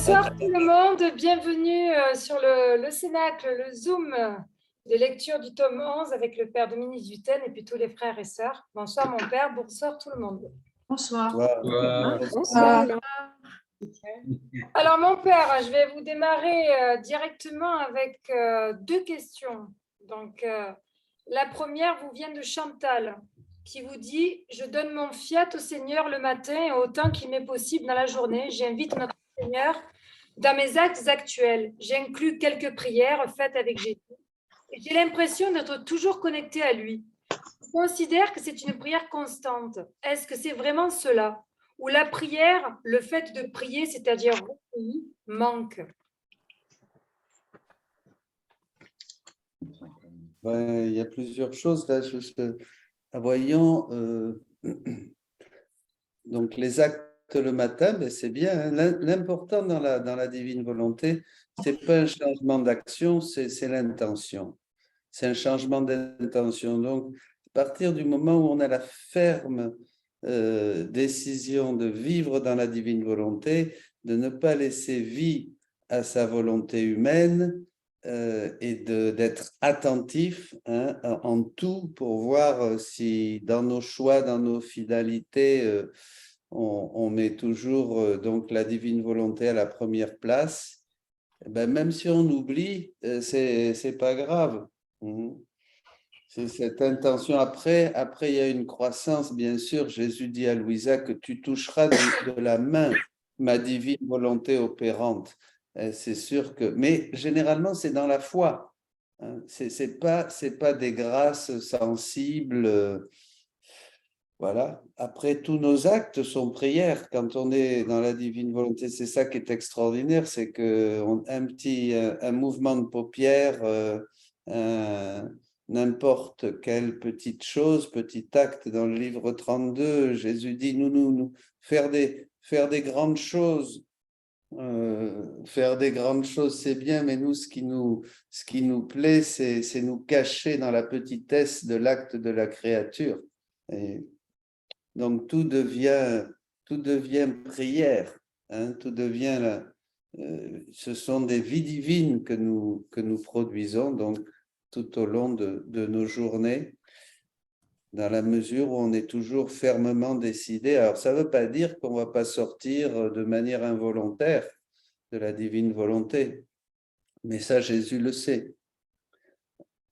Bonsoir tout le monde, bienvenue sur le Cénacle, le Zoom de lecture du tome 11 avec le père Dominique Dutten et puis tous les frères et sœurs. Bonsoir mon père, bonsoir tout le monde. Bonsoir. Bonsoir. Alors mon père, je vais vous démarrer directement avec deux questions. Donc la première vous vient de Chantal qui vous dit « Je donne mon fiat au Seigneur le matin et autant qu'il m'est possible dans la journée. J'invite notre Seigneur dans mes actes actuels. J'inclus quelques prières faites avec Jésus. Et j'ai l'impression d'être toujours connectée à lui. Je considère que c'est une prière constante. Est-ce que c'est vraiment cela? Ou la prière, le fait de prier, c'est-à-dire recueilli, manque? » Il y a plusieurs choses là. Voyons, donc les actes le matin, ben c'est bien. Hein. L'important dans la divine volonté, c'est pas un changement d'action, c'est l'intention. C'est un changement d'intention. Donc, à partir du moment où on a la ferme décision de vivre dans la divine volonté, de ne pas laisser vie à sa volonté humaine, et d'être attentif en tout pour voir si dans nos choix, dans nos fidélités, on met toujours donc la divine volonté à la première place. Ben, même si on oublie, c'est pas grave. C'est cette intention. Après, il y a une croissance, bien sûr. Jésus dit à Louisa que tu toucheras de la main ma divine volonté opérante. C'est sûr que, mais généralement, c'est dans la foi. C'est pas des grâces sensibles. Voilà. Après, tous nos actes sont prières. Quand on est dans la divine volonté, c'est ça qui est extraordinaire, c'est un mouvement de paupières, n'importe quelle petite chose, petit acte dans le livre 32, Jésus dit nous faire des grandes choses. Faire des grandes choses, c'est bien, mais nous, ce qui nous plaît, c'est nous cacher dans la petitesse de l'acte de la créature. Et donc, tout devient prière. Tout devient ce sont des vies divines que nous produisons donc tout au long de nos journées, dans la mesure où on est toujours fermement décidé. Alors, ça ne veut pas dire qu'on ne va pas sortir de manière involontaire de la divine volonté, mais ça, Jésus le sait.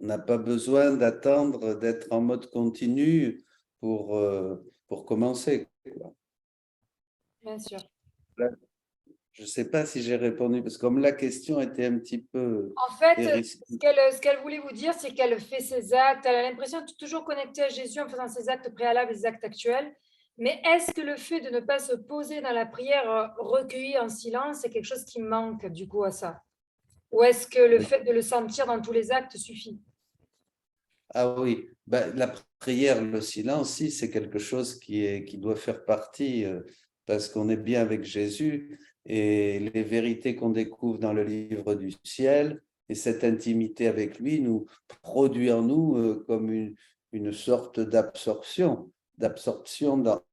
On n'a pas besoin d'attendre d'être en mode continu pour commencer. Bien sûr. Je ne sais pas si j'ai répondu, parce que comme la question était un petit peu... En fait, ce qu'elle voulait vous dire, c'est qu'elle fait ses actes, elle a l'impression d'être toujours connectée à Jésus en faisant ses actes préalables et ses actes actuels. Mais est-ce que le fait de ne pas se poser dans la prière recueillie en silence, c'est quelque chose qui manque du coup à ça? Ou est-ce que le fait de le sentir dans tous les actes suffit? Ah oui, la prière, le silence, si, c'est quelque chose qui doit faire partie, parce qu'on est bien avec Jésus, et les vérités qu'on découvre dans le livre du ciel, et cette intimité avec lui nous produit en nous comme une sorte d'absorption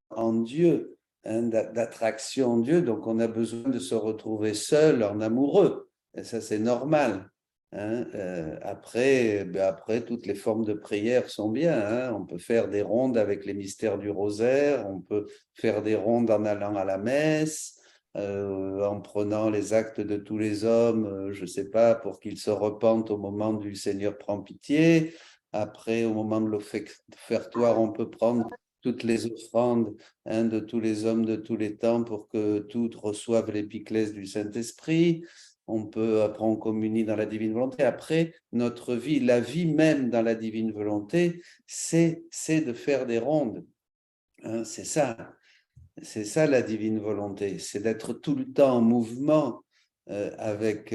en Dieu, d'attraction en Dieu. Donc on a besoin de se retrouver seul en amoureux, et ça c'est normal. Après, toutes les formes de prière sont bien. On peut faire des rondes avec les mystères du rosaire, on peut faire des rondes en allant à la messe, en prenant les actes de tous les hommes, je ne sais pas, pour qu'ils se repentent au moment du Seigneur prend pitié. Après, au moment de l'offertoire, on peut prendre toutes les offrandes de tous les hommes de tous les temps pour que toutes reçoivent l'épiclèse du Saint-Esprit. Après, on communie dans la divine volonté. Après, notre vie, la vie même dans la divine volonté, c'est de faire des rondes. C'est ça la divine volonté. C'est d'être tout le temps en mouvement avec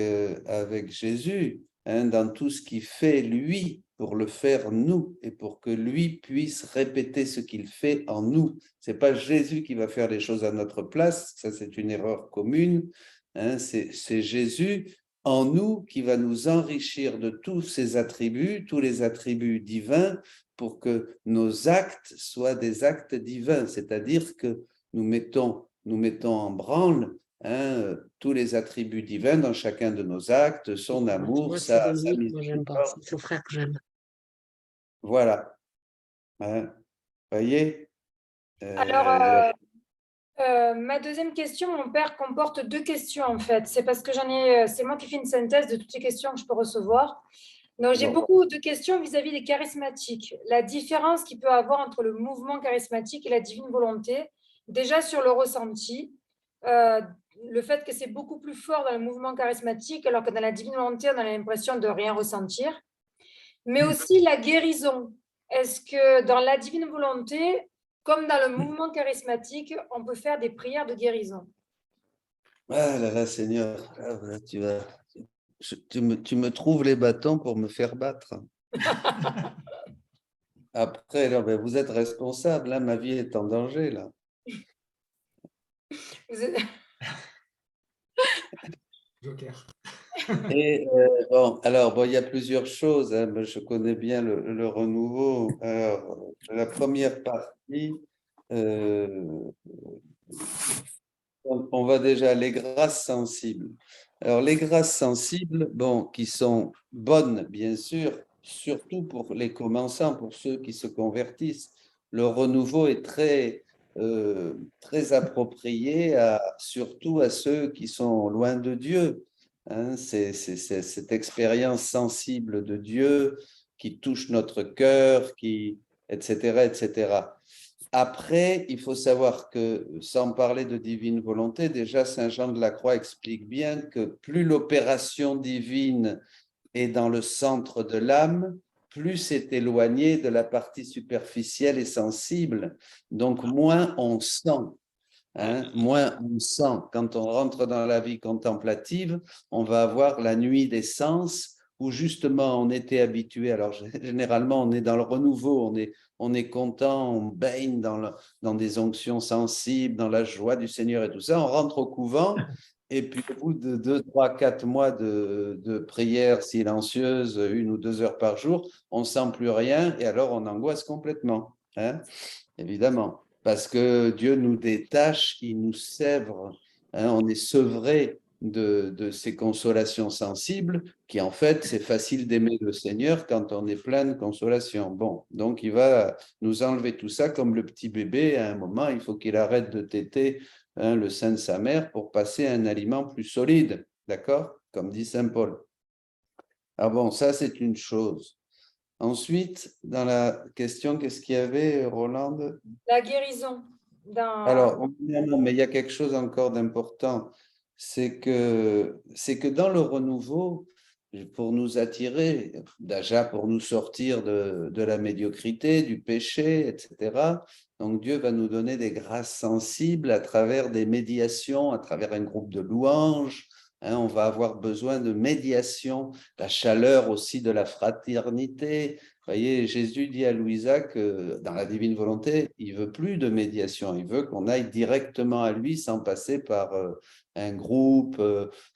Jésus, dans tout ce qu'il fait lui, pour le faire nous, et pour que lui puisse répéter ce qu'il fait en nous. Ce n'est pas Jésus qui va faire les choses à notre place, ça c'est une erreur commune. C'est Jésus en nous qui va nous enrichir de tous ses attributs, tous les attributs divins, pour que nos actes soient des actes divins, c'est-à-dire que nous mettons en branle tous les attributs divins dans chacun de nos actes, son amour, Moi, c'est sa Dominique, moi, j'aime pas. miséricorde. C'est son frère que j'aime. Voilà. Voyez. Alors, La- ma deuxième question, mon père, comporte deux questions en fait. C'est parce que c'est moi qui fais une synthèse de toutes les questions que je peux recevoir. Donc, j'ai Bon. beaucoup de questions vis-à-vis des charismatiques. La différence qu'il peut avoir entre le mouvement charismatique et la divine volonté, déjà sur le ressenti, euh, le fait que c'est beaucoup plus fort dans le mouvement charismatique, alors que dans la divine volonté, on a l'impression de rien ressentir. Mais aussi la guérison. Est-ce que dans la divine volonté, comme dans le mouvement charismatique, on peut faire des prières de guérison? Ah là là, Seigneur, là, tu me trouves les bâtons pour me faire battre. Après, là, ben, vous êtes responsable, hein, ma vie est en danger, là. Vous êtes- Joker. Et bon, alors, bon, il y a plusieurs choses, hein, mais je connais bien le renouveau. Alors, la première partie, euh, on va déjà les grâces sensibles. Alors, les grâces sensibles, bon, qui sont bonnes, bien sûr, surtout pour les commençants, pour ceux qui se convertissent. Le renouveau est très approprié surtout à ceux qui sont loin de Dieu. Hein. C'est cette expérience sensible de Dieu qui touche notre cœur, etc., etc. Après, il faut savoir que, sans parler de divine volonté, déjà Saint Jean de la Croix explique bien que plus l'opération divine est dans le centre de l'âme, plus c'est éloigné de la partie superficielle et sensible. Donc, moins on sent. Moins on sent. Quand on rentre dans la vie contemplative, on va avoir la nuit des sens où justement on était habitué. Alors généralement, on est dans le renouveau, on est content, on baigne dans des onctions sensibles, dans la joie du Seigneur et tout ça. On rentre au couvent et puis au bout de 2, 3, 4 mois de prière silencieuse, 1 ou 2 heures par jour, on ne sent plus rien et alors on angoisse complètement, évidemment. Parce que Dieu nous détache, il nous sèvre, on est sevré de ces consolations sensibles, qui en fait, c'est facile d'aimer le Seigneur quand on est plein de consolations. Bon, donc il va nous enlever tout ça comme le petit bébé, à un moment, il faut qu'il arrête de téter le sein de sa mère pour passer à un aliment plus solide, d'accord? Comme dit Saint Paul. Ah bon, ça c'est une chose. Ensuite, dans la question, qu'est-ce qu'il y avait, Roland? La guérison. Alors, non, mais il y a quelque chose encore d'important, c'est que dans le renouveau, pour nous attirer, déjà pour nous sortir de la médiocrité, du péché, etc., donc Dieu va nous donner des grâces sensibles à travers des médiations, à travers un groupe de louanges. On va avoir besoin de médiation, la chaleur aussi de la fraternité. Vous voyez, Jésus dit à Louisa que dans la divine volonté, il veut plus de médiation, il veut qu'on aille directement à lui sans passer par un groupe.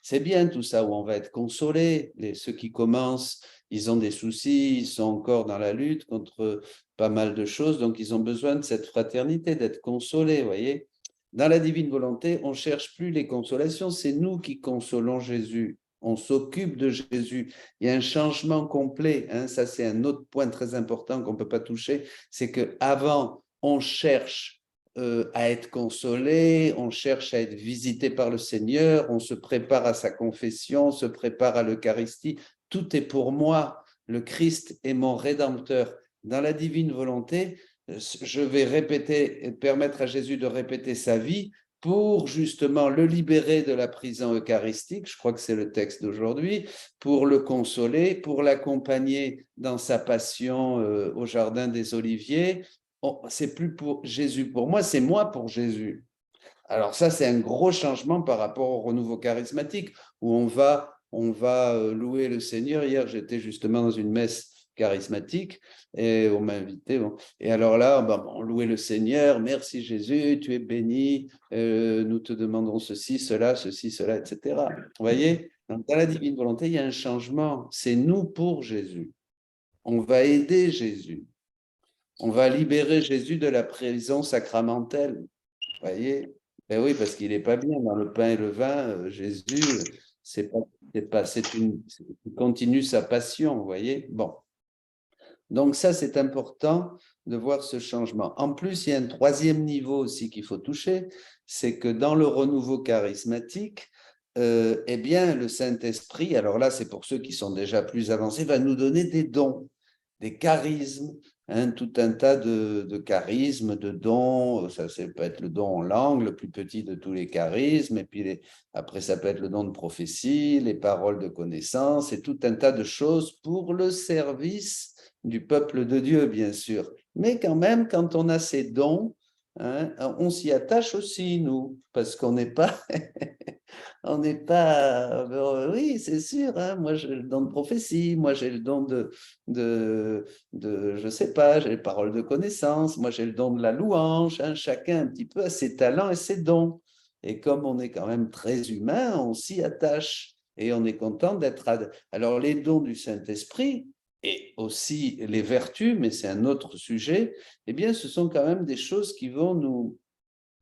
C'est bien tout ça où on va être consolé. Ceux qui commencent, ils ont des soucis, ils sont encore dans la lutte contre pas mal de choses, donc ils ont besoin de cette fraternité, d'être consolés, vous voyez. Dans la divine volonté, on ne cherche plus les consolations, c'est nous qui consolons Jésus. On s'occupe de Jésus. Il y a un changement complet. Ça, c'est un autre point très important qu'on ne peut pas toucher. C'est qu'avant, on cherche à être consolé, on cherche à être visité par le Seigneur, on se prépare à sa confession, on se prépare à l'Eucharistie. Tout est pour moi. Le Christ est mon Rédempteur. Dans la divine volonté, je vais permettre à Jésus de répéter sa vie pour justement le libérer de la prison eucharistique, je crois que c'est le texte d'aujourd'hui, pour le consoler, pour l'accompagner dans sa passion au Jardin des Oliviers. C'est plus pour Jésus pour moi, c'est moi pour Jésus. Alors ça, c'est un gros changement par rapport au renouveau charismatique, où on va louer le Seigneur. Hier, j'étais justement dans une messe charismatique et on m'a invité. Bon. Et alors là, on louait le Seigneur. Merci Jésus, tu es béni. Nous te demandons ceci, cela, etc. Vous voyez, dans la divine volonté, il y a un changement. C'est nous pour Jésus. On va aider Jésus. On va libérer Jésus de la prison sacramentelle. Vous voyez, Ben oui, parce qu'il n'est pas bien dans le pain et le vin. Jésus, il continue sa passion, vous voyez. Bon, donc ça, c'est important de voir ce changement. En plus, il y a un troisième niveau aussi qu'il faut toucher, c'est que dans le renouveau charismatique, eh bien, le Saint-Esprit, alors là, c'est pour ceux qui sont déjà plus avancés, va nous donner des dons, des charismes, tout un tas de charismes, de dons. Ça peut être le don en langue, le plus petit de tous les charismes, et puis après, ça peut être le don de prophétie, les paroles de connaissance, et tout un tas de choses pour le service du peuple de Dieu, bien sûr. Mais quand même, quand on a ces dons, on s'y attache aussi, nous, parce qu'on n'est pas, on n'est pas, oui, c'est sûr, moi j'ai le don de prophétie, moi j'ai le don je sais pas, j'ai les paroles de connaissance, moi j'ai le don de la louange, chacun un petit peu a ses talents et ses dons. Et comme on est quand même très humain, on s'y attache et on est content d'être. Alors les dons du Saint-Esprit, et aussi les vertus, mais c'est un autre sujet, eh bien, ce sont quand même des choses qui vont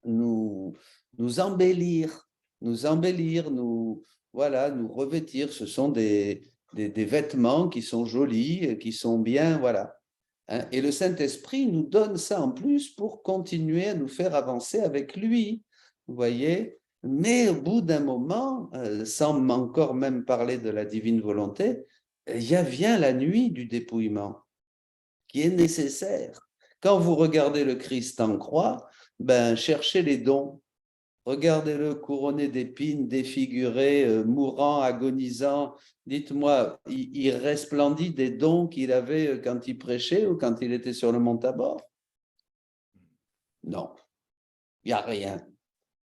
nous embellir, voilà, nous revêtir. Ce sont des vêtements qui sont jolis, qui sont bien, voilà. Et le Saint-Esprit nous donne ça en plus pour continuer à nous faire avancer avec lui, vous voyez. Mais au bout d'un moment, sans encore même parler de la divine volonté, vient la nuit du dépouillement qui est nécessaire. Quand vous regardez le Christ en croix, ben, cherchez les dons. Regardez-le couronné d'épines, défiguré, mourant, agonisant. Dites-moi, il resplendit des dons qu'il avait quand il prêchait ou quand il était sur le mont Tabor? Non, il n'y a rien.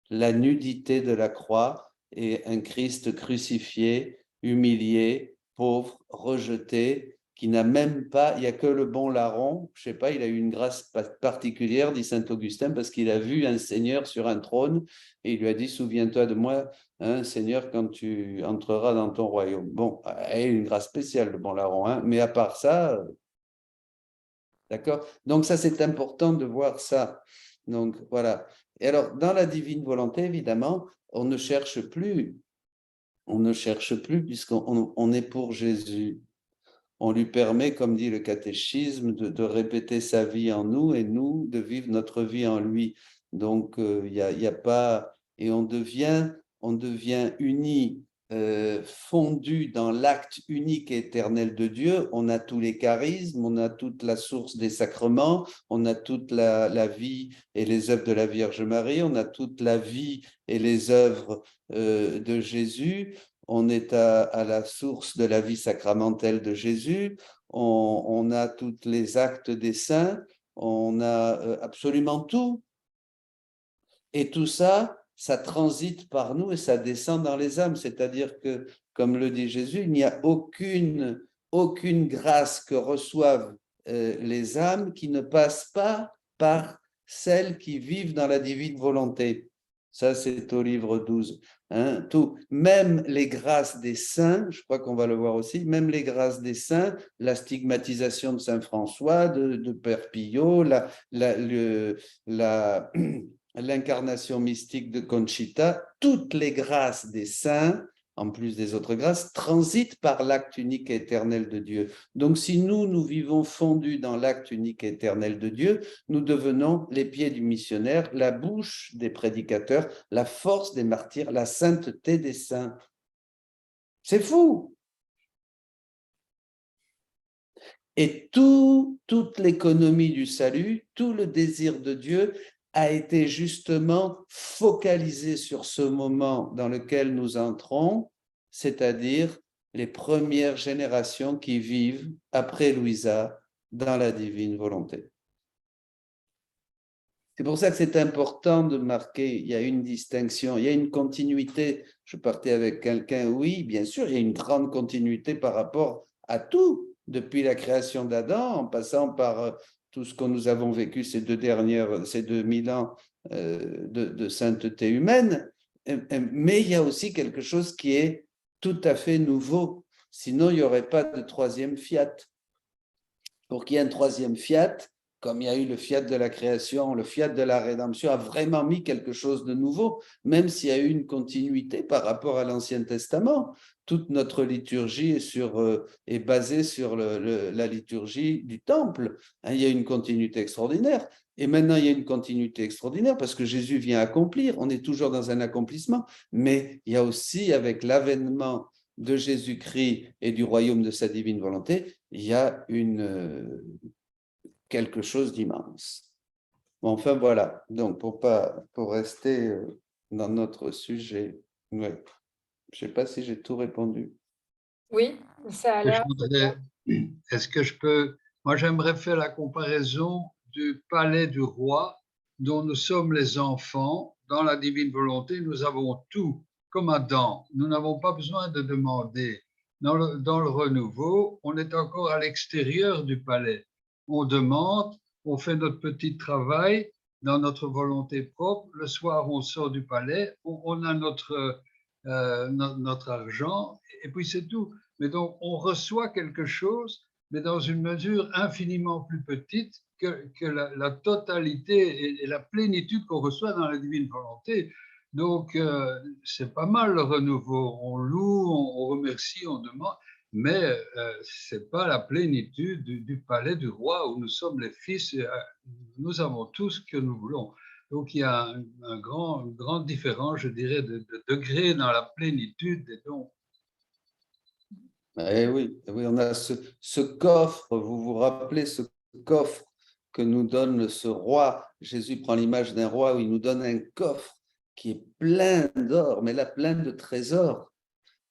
La nudité de la croix et un Christ crucifié, humilié, pauvre, rejeté, qui n'a même pas, il n'y a que le bon larron, je ne sais pas, il a eu une grâce particulière, dit saint Augustin, parce qu'il a vu un Seigneur sur un trône et il lui a dit, souviens-toi de moi, Seigneur, quand tu entreras dans ton royaume. Bon, il a eu une grâce spéciale, le bon larron, mais à part ça, d'accord? Donc ça, c'est important de voir ça. Donc voilà. Et alors, dans la divine volonté, évidemment, on ne cherche plus puisqu'on est pour Jésus. On lui permet, comme dit le catéchisme, de répéter sa vie en nous et nous de vivre notre vie en lui. Donc, il y a pas... Et on devient unis, fondu dans l'acte unique et éternel de Dieu. On a tous les charismes, on a toute la source des sacrements, on a toute la vie et les œuvres de la Vierge Marie, on a toute la vie et les œuvres de Jésus. On est à la source de la vie sacramentelle de Jésus, on a tous les actes des saints, on a absolument tout. Et tout ça, ça transite par nous et ça descend dans les âmes. C'est-à-dire que, comme le dit Jésus, il n'y a aucune grâce que reçoivent les âmes qui ne passe pas par celles qui vivent dans la divine volonté. Ça, c'est au livre 12. Tout, même les grâces des saints, je crois qu'on va le voir aussi, même les grâces des saints, la stigmatisation de Saint François, de Père Pillot, l'incarnation mystique de Conchita, toutes les grâces des saints, en plus des autres grâces, transitent par l'acte unique et éternel de Dieu. Donc si nous vivons fondus dans l'acte unique et éternel de Dieu, nous devenons les pieds du missionnaire, la bouche des prédicateurs, la force des martyrs, la sainteté des saints. C'est fou! Et toute l'économie du salut, tout le désir de Dieu a été justement focalisé sur ce moment dans lequel nous entrons, c'est-à-dire les premières générations qui vivent après Louisa dans la divine volonté. C'est pour ça que c'est important de marquer, il y a une distinction, il y a une continuité. Je partais avec quelqu'un, oui, bien sûr, il y a une grande continuité par rapport à tout, depuis la création d'Adam, en passant par tout ce que nous avons vécu ces 2000 ans de sainteté humaine. Mais il y a aussi quelque chose qui est tout à fait nouveau. Sinon, il n'y aurait pas de troisième fiat. Pour qu'il y ait un troisième fiat, comme il y a eu le fiat de la création, le fiat de la rédemption a vraiment mis quelque chose de nouveau, même s'il y a eu une continuité par rapport à l'Ancien Testament. Toute notre liturgie est basée sur la liturgie du temple. Hein, il y a une continuité extraordinaire. Et maintenant, il y a une continuité extraordinaire parce que Jésus vient accomplir. On est toujours dans un accomplissement, mais il y a aussi, avec l'avènement de Jésus-Christ et du royaume de sa divine volonté, il y a quelque chose d'immense. Enfin, voilà. Donc, pour rester dans notre sujet, ouais. Je ne sais pas si j'ai tout répondu. Oui, ça a l'air. Est-ce que je peux... Moi, j'aimerais faire la comparaison du palais du roi dont nous sommes les enfants. Dans la divine volonté, nous avons tout, comme Adam. Nous n'avons pas besoin de demander. Dans le renouveau, on est encore à l'extérieur du palais. On demande, on fait notre petit travail dans notre volonté propre. Le soir, on sort du palais, on a notre argent, et puis c'est tout. Mais donc, on reçoit quelque chose, mais dans une mesure infiniment plus petite que la totalité et la plénitude qu'on reçoit dans la divine volonté. Donc, c'est pas mal le renouveau. On loue, on remercie, on demande, mais c'est pas la plénitude du palais du roi où nous sommes les fils. Et, nous avons tout ce que nous voulons. Donc, il y a une grande différence, je dirais, de degré dans la plénitude des dons. Oui, on a ce coffre, vous vous rappelez ce coffre que nous donne ce roi. Jésus prend l'image d'un roi où il nous donne un coffre qui est plein d'or, mais là, plein de trésors.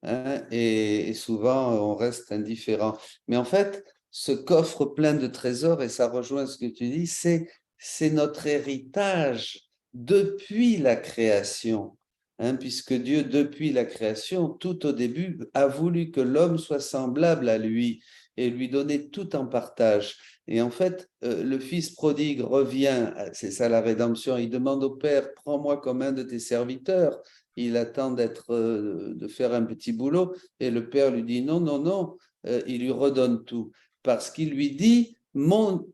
Hein, et souvent, on reste indifférent. Mais en fait, ce coffre plein de trésors, et ça rejoint ce que tu dis, c'est notre héritage depuis la création. Hein, puisque Dieu, depuis la création, tout au début, a voulu que l'homme soit semblable à lui et lui donner tout en partage. Et en fait, le fils prodigue revient, c'est ça la rédemption, il demande au Père, prends-moi comme un de tes serviteurs. Il attend de faire un petit boulot et le Père lui dit non, non, non, il lui redonne tout parce qu'il lui dit,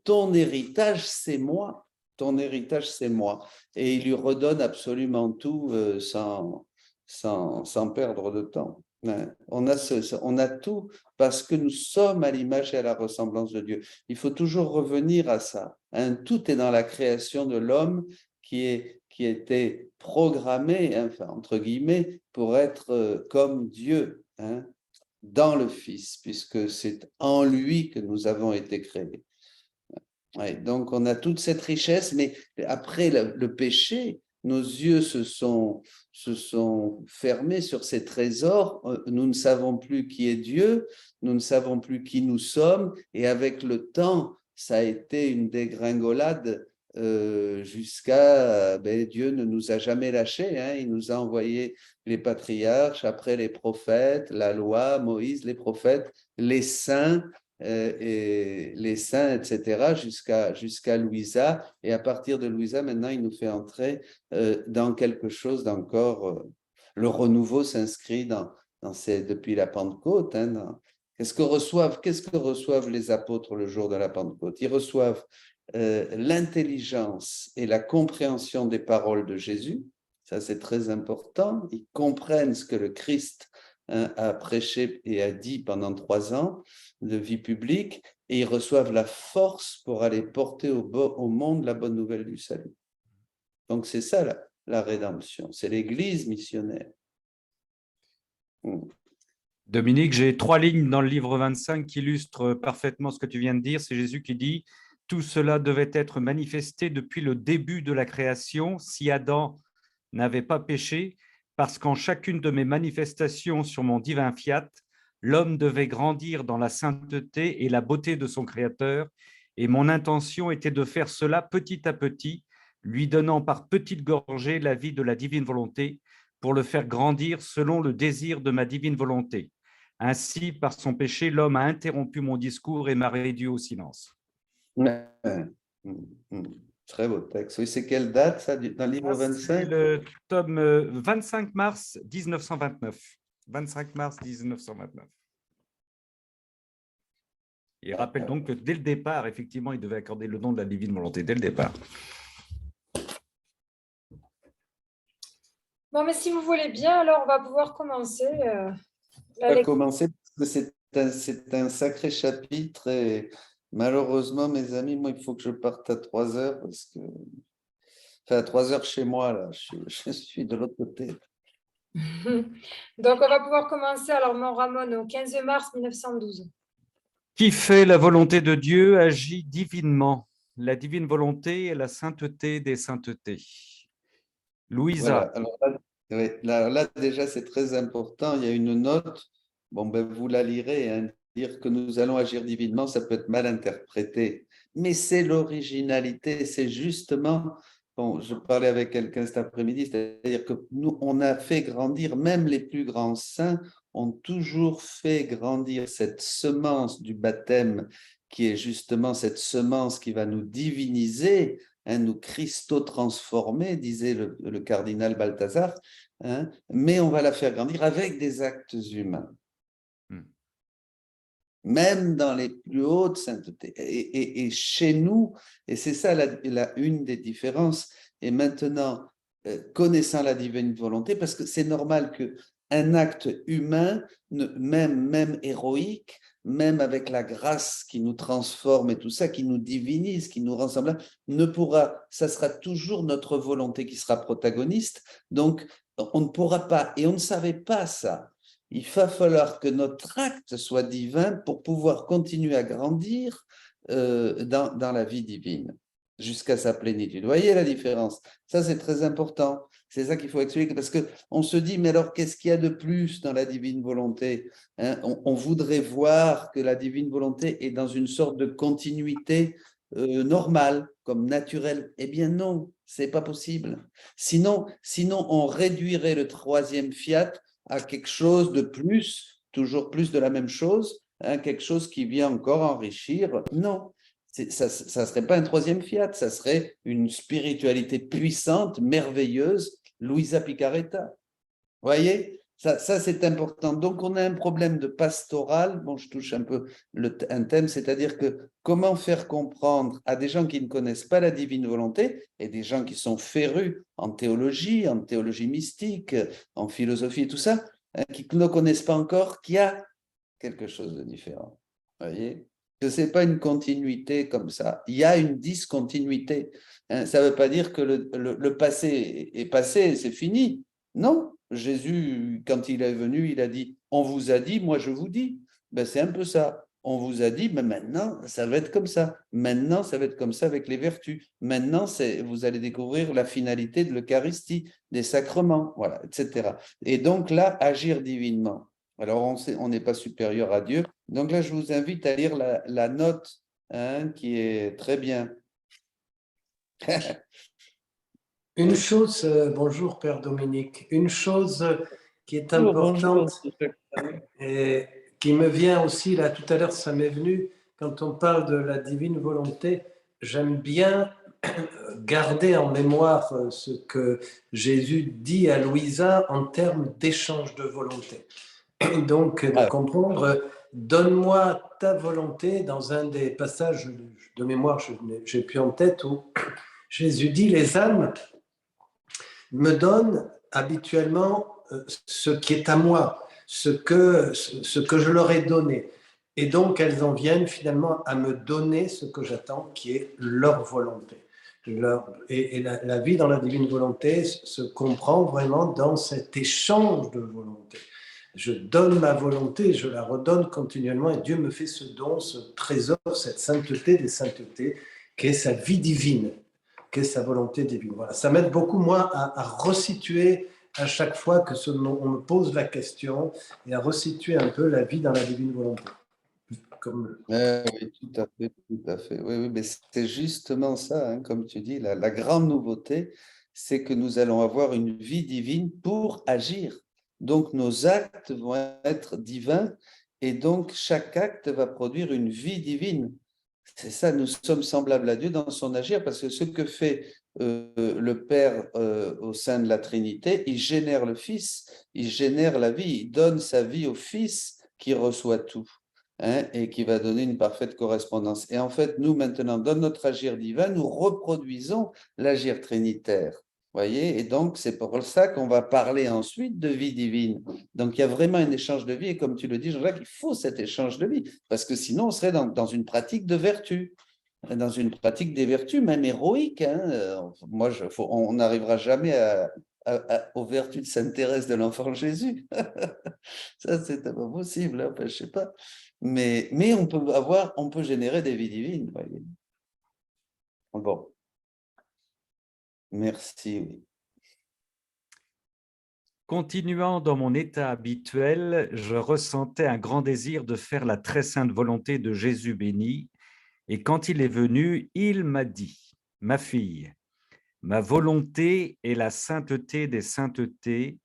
ton héritage, c'est moi. Ton héritage, c'est moi. Et il lui redonne absolument tout sans perdre de temps. On a tout parce que nous sommes à l'image et à la ressemblance de Dieu. Il faut toujours revenir à ça. Hein. Tout est dans la création de l'homme qui était programmé, enfin, entre guillemets, pour être comme Dieu, hein, dans le Fils, puisque c'est en lui que nous avons été créés. Ouais, donc, on a toute cette richesse, mais après le péché, nos yeux se sont fermés sur ces trésors. Nous ne savons plus qui est Dieu, nous ne savons plus qui nous sommes, et avec le temps, ça a été une dégringolade jusqu'à Dieu ne nous a jamais lâchés. Hein, il nous a envoyé les patriarches, après les prophètes, la loi, Moïse, les prophètes, les saints. Et les saints, etc., jusqu'à Louisa. Et à partir de Louisa, maintenant, il nous fait entrer dans quelque chose d'encore. Le renouveau s'inscrit depuis la Pentecôte. Hein, qu'est-ce que reçoivent les apôtres le jour de la Pentecôte? Ils reçoivent l'intelligence et la compréhension des paroles de Jésus. Ça, c'est très important. Ils comprennent ce que le Christ a prêché et a dit pendant 3 ans de vie publique, et ils reçoivent la force pour aller porter au monde la bonne nouvelle du salut. Donc c'est ça la rédemption, c'est l'Église missionnaire. Dominique, j'ai 3 lignes dans le livre 25 qui illustrent parfaitement ce que tu viens de dire. C'est Jésus qui dit « Tout cela devait être manifesté depuis le début de la création, si Adam n'avait pas péché, parce qu'en chacune de mes manifestations sur mon divin fiat, l'homme devait grandir dans la sainteté et la beauté de son Créateur, et mon intention était de faire cela petit à petit, lui donnant par petites gorgées la vie de la divine volonté, pour le faire grandir selon le désir de ma divine volonté. Ainsi, par son péché, l'homme a interrompu mon discours et m'a réduit au silence. » Très beau texte. Oui, c'est quelle date, ça, dans le livre 25? C'est le tome 25 mars 1929. 25 mars 1929. Il rappelle donc que dès le départ, effectivement, il devait accorder le don de la divine volonté, dès le départ. Bon, mais si vous voulez bien, alors on va pouvoir commencer. On va commencer parce que c'est un sacré chapitre et malheureusement, mes amis, moi, il faut que je parte à 3 heures parce que, enfin, à 3 heures chez moi, là, je suis de l'autre côté. Donc, on va pouvoir commencer. Alors, mon Ramon, au 15 mars 1912. Qui fait la volonté de Dieu agit divinement. La divine volonté est la sainteté des saintetés. Louisa. Voilà. Alors là, oui, là, déjà, c'est très important. Il y a une note. Bon, ben, vous la lirez. Hein. Dire que nous allons agir divinement, ça peut être mal interprété. Mais c'est l'originalité. C'est justement. Bon, je parlais avec quelqu'un cet après-midi, c'est-à-dire que nous, on a fait grandir, même les plus grands saints ont toujours fait grandir cette semence du baptême, qui est justement cette semence qui va nous diviniser, hein, nous cristaux-transformer, disait le cardinal Balthazar, hein, mais on va la faire grandir avec des actes humains. Même dans les plus hautes saintetés. Et chez nous, et c'est ça une des différences, et maintenant, connaissant la divine volonté, parce que c'est normal qu'un acte humain, même héroïque, même avec la grâce qui nous transforme et tout ça, qui nous divinise, qui nous rend semblables, ça sera toujours notre volonté qui sera protagoniste. Donc, on ne pourra pas, et on ne savait pas ça. Il va falloir que notre acte soit divin pour pouvoir continuer à grandir dans la vie divine jusqu'à sa plénitude. Vous voyez la différence? Ça, c'est très important. C'est ça qu'il faut expliquer parce qu'on se dit, mais alors, qu'est-ce qu'il y a de plus dans la divine volonté, hein? On voudrait voir que la divine volonté est dans une sorte de continuité normale, comme naturelle. Eh bien non, c'est pas possible. Sinon, on réduirait le troisième fiat à quelque chose de plus, toujours plus de la même chose, hein, quelque chose qui vient encore enrichir. Non, ça ne serait pas un troisième fiat, ça serait une spiritualité puissante, merveilleuse, Luisa Picaretta. Vous voyez, ça c'est important. Donc, on a un problème de pastoral. Bon, je touche un peu un thème, c'est-à-dire que comment faire comprendre à des gens qui ne connaissent pas la divine volonté et des gens qui sont férus en théologie mystique, en philosophie et tout ça, hein, qui ne connaissent pas encore qu'il y a quelque chose de différent. Vous voyez, que ce n'est pas une continuité comme ça. Il y a une discontinuité. Hein. Ça ne veut pas dire que le passé est passé, c'est fini. Non, Jésus, quand il est venu, il a dit, on vous a dit, moi je vous dis. Ben, c'est un peu ça. On vous a dit, mais maintenant, ça va être comme ça. Maintenant, ça va être comme ça avec les vertus. Maintenant, vous allez découvrir la finalité de l'Eucharistie, des sacrements, voilà, etc. Et donc là, agir divinement. Alors, on n'est pas supérieur à Dieu. Donc là, je vous invite à lire la note, hein, qui est très bien. Une chose, bonjour Père Dominique, une chose qui est importante et qui me vient aussi, là tout à l'heure ça m'est venu, quand on parle de la divine volonté, j'aime bien garder en mémoire ce que Jésus dit à Louisa en termes d'échange de volonté. Et donc de comprendre, donne-moi ta volonté, dans un des passages de mémoire, j'ai plus en tête, où Jésus dit, les âmes me donnent habituellement ce qui est à moi, ce que je leur ai donné. Et donc, elles en viennent finalement à me donner ce que j'attends, qui est leur volonté. Et la vie dans la divine volonté se comprend vraiment dans cet échange de volonté. Je donne ma volonté, je la redonne continuellement, et Dieu me fait ce don, ce trésor, cette sainteté des saintetés, qui est sa vie divine, qu'est sa volonté divine. Voilà. Ça m'aide beaucoup, moi, à resituer à chaque fois que on me pose la question, et à resituer un peu la vie dans la divine volonté. Oui, tout à fait, tout à fait. Oui, oui, mais c'est justement ça, hein, comme tu dis, la grande nouveauté, c'est que nous allons avoir une vie divine pour agir. Donc, nos actes vont être divins, et donc chaque acte va produire une vie divine. C'est ça, nous sommes semblables à Dieu dans son agir, parce que ce que fait le Père au sein de la Trinité, il génère le Fils, il génère la vie, il donne sa vie au Fils qui reçoit tout. hein, et qui va donner une parfaite correspondance. Et en fait, nous, maintenant, dans notre agir divin, nous reproduisons l'agir trinitaire. Voyez, et donc c'est pour ça qu'on va parler ensuite de vie divine. Donc il y a vraiment un échange de vie, et comme tu le dis, Jean-Jacques, il faut cet échange de vie, parce que sinon on serait dans une pratique de vertu, dans une pratique des vertus, même héroïque. Hein. Moi, on n'arrivera jamais aux vertus de Sainte Thérèse de l'Enfant Jésus. Ça, c'est pas possible, hein, enfin, je sais pas. Mais on peut générer des vies divines. Voyez. Bon. Merci, oui. Continuant dans mon état habituel, je ressentais un grand désir de faire la très sainte volonté de Jésus béni. Et quand il est venu, il m'a dit, « Ma fille, ma volonté est la sainteté des saintetés.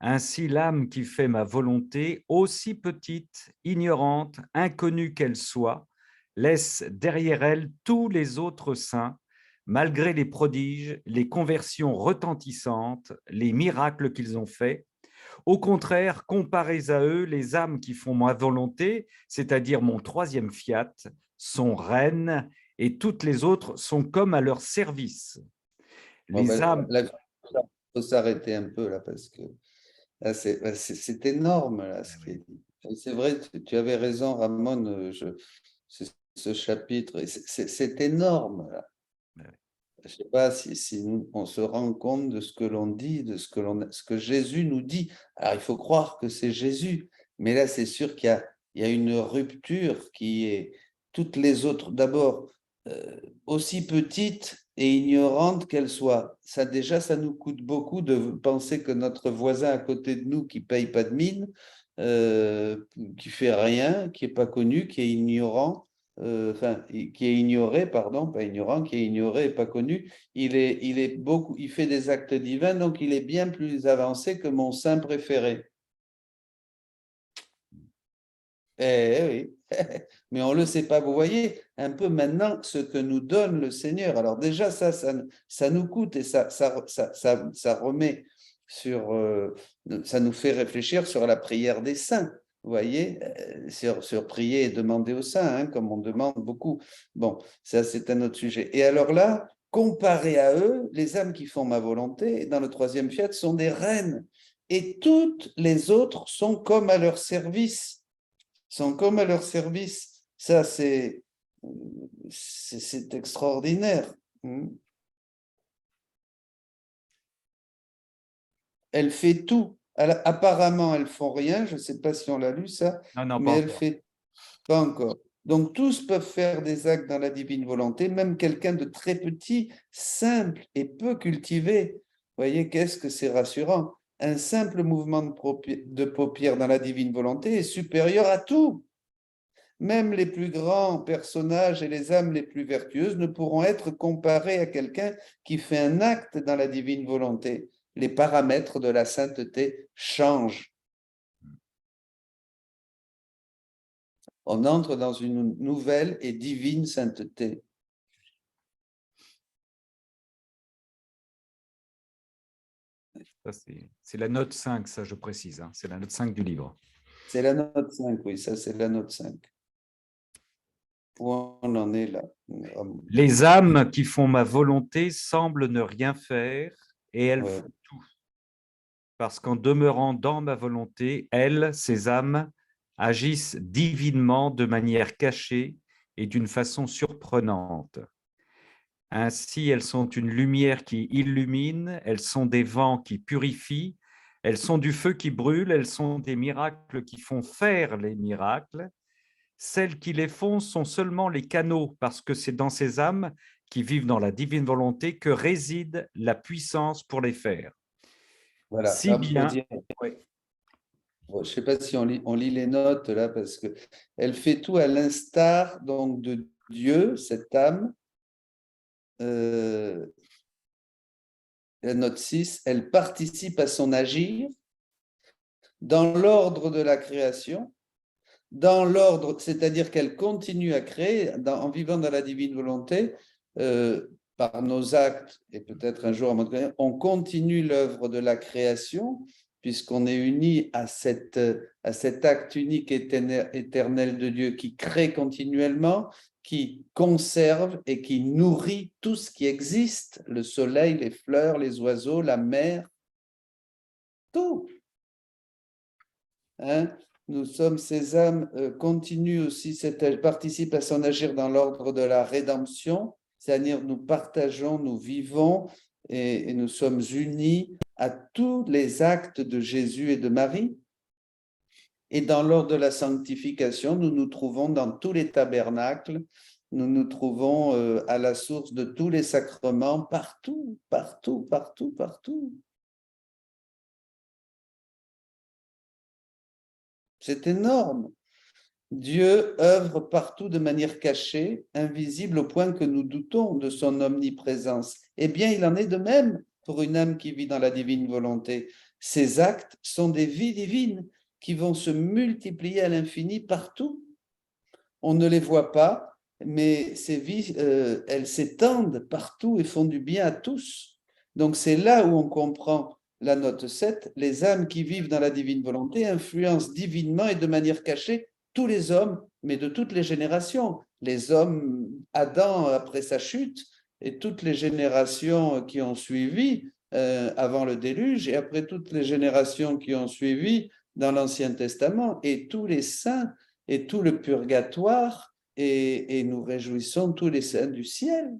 Ainsi l'âme qui fait ma volonté, aussi petite, ignorante, inconnue qu'elle soit, laisse derrière elle tous les autres saints, malgré les prodiges, les conversions retentissantes, les miracles qu'ils ont faits. Au contraire, comparés à eux, les âmes qui font ma volonté, c'est-à-dire mon troisième fiat, sont reines et toutes les autres sont comme à leur service. Bon, Les âmes... il faut s'arrêter un peu là, parce que là, c'est énorme là, ce qui est dit. C'est vrai, tu avais raison, Ramon, ce chapitre, c'est énorme là. Je ne sais pas si on se rend compte de ce que l'on dit, de ce que Jésus nous dit. Alors, il faut croire que c'est Jésus, mais là, c'est sûr qu'il y a une rupture qui est toutes les autres, d'abord, aussi petites et ignorantes qu'elles soient. Ça, déjà, ça nous coûte beaucoup de penser que notre voisin à côté de nous qui ne paye pas de mine, qui ne fait rien, qui n'est pas connu, qui est ignorant, qui est ignoré, pardon, pas ignorant, qui est ignoré et pas connu, il fait des actes divins, donc il est bien plus avancé que mon saint préféré. Eh oui, mais on ne le sait pas. Vous voyez un peu maintenant ce que nous donne le Seigneur. Alors déjà, ça nous coûte et ça remet ça nous fait réfléchir sur la prière des saints. Vous voyez, sur prier et demander aux saints, hein, comme on demande beaucoup. Bon, ça c'est un autre sujet. Et alors là, comparé à eux, les âmes qui font ma volonté, dans le troisième fiat, sont des reines. Et toutes les autres sont comme à leur service. Sont comme à leur service. Ça, c'est extraordinaire. Elle fait tout. Apparemment, elles font rien. Je ne sais pas si on l'a lu, ça. Non, mais elle encore. fait pas encore. Donc, tous peuvent faire des actes dans la divine volonté, même quelqu'un de très petit, simple et peu cultivé. Vous voyez, qu'est-ce que c'est rassurant. Un simple mouvement de paupières dans la divine volonté est supérieur à tout. Même les plus grands personnages et les âmes les plus vertueuses ne pourront être comparés à quelqu'un qui fait un acte dans la divine volonté. Les paramètres de la sainteté changent. On entre dans une nouvelle et divine sainteté. C'est la note 5, ça je précise. Hein. C'est la note 5 du livre. C'est la note 5, oui, ça c'est la note 5. Où on en est là. Les âmes qui font ma volonté semblent ne rien faire et elles font tout. Parce qu'en demeurant dans ma volonté, elles, ces âmes, agissent divinement de manière cachée et d'une façon surprenante. Ainsi, elles sont une lumière qui illumine, elles sont des vents qui purifient, elles sont du feu qui brûle, elles sont des miracles qui font faire les miracles. Celles qui les font sont seulement les canaux, parce que c'est dans ces âmes qui vivent dans la divine volonté que réside la puissance pour les faire. Voilà. Si bien... Oui. Je ne sais pas si on lit les notes là, parce qu'elle fait tout à l'instar donc de Dieu, cette âme. La note 6, elle participe à son agir dans l'ordre de la création, dans l'ordre, c'est-à-dire qu'elle continue à créer en vivant dans la divine volonté, par nos actes, et peut-être un jour, on continue l'œuvre de la création, puisqu'on est unis à cet acte unique éternel de Dieu qui crée continuellement, qui conserve et qui nourrit tout ce qui existe, le soleil, les fleurs, les oiseaux, la mer, tout. Hein? Nous sommes ces âmes, continuent aussi, participent à son agir dans l'ordre de la rédemption, c'est-à-dire nous partageons, nous vivons et nous sommes unis à tous les actes de Jésus et de Marie. Et dans l'ordre de la sanctification, nous nous trouvons dans tous les tabernacles, nous nous trouvons à la source de tous les sacrements, partout, partout, partout, partout. C'est énorme. Dieu œuvre partout de manière cachée, invisible au point que nous doutons de son omniprésence. Eh bien, il en est de même pour une âme qui vit dans la divine volonté. Ces actes sont des vies divines qui vont se multiplier à l'infini partout. On ne les voit pas, mais ces vies, elles s'étendent partout et font du bien à tous. Donc, c'est là où on comprend la note 7, les âmes qui vivent dans la divine volonté influencent divinement et de manière cachée tous les hommes, mais de toutes les générations. Les hommes, Adam après sa chute, et toutes les générations qui ont suivi avant le déluge, et après toutes les générations qui ont suivi dans l'Ancien Testament, et tous les saints, et tout le purgatoire, et nous réjouissons tous les saints du ciel.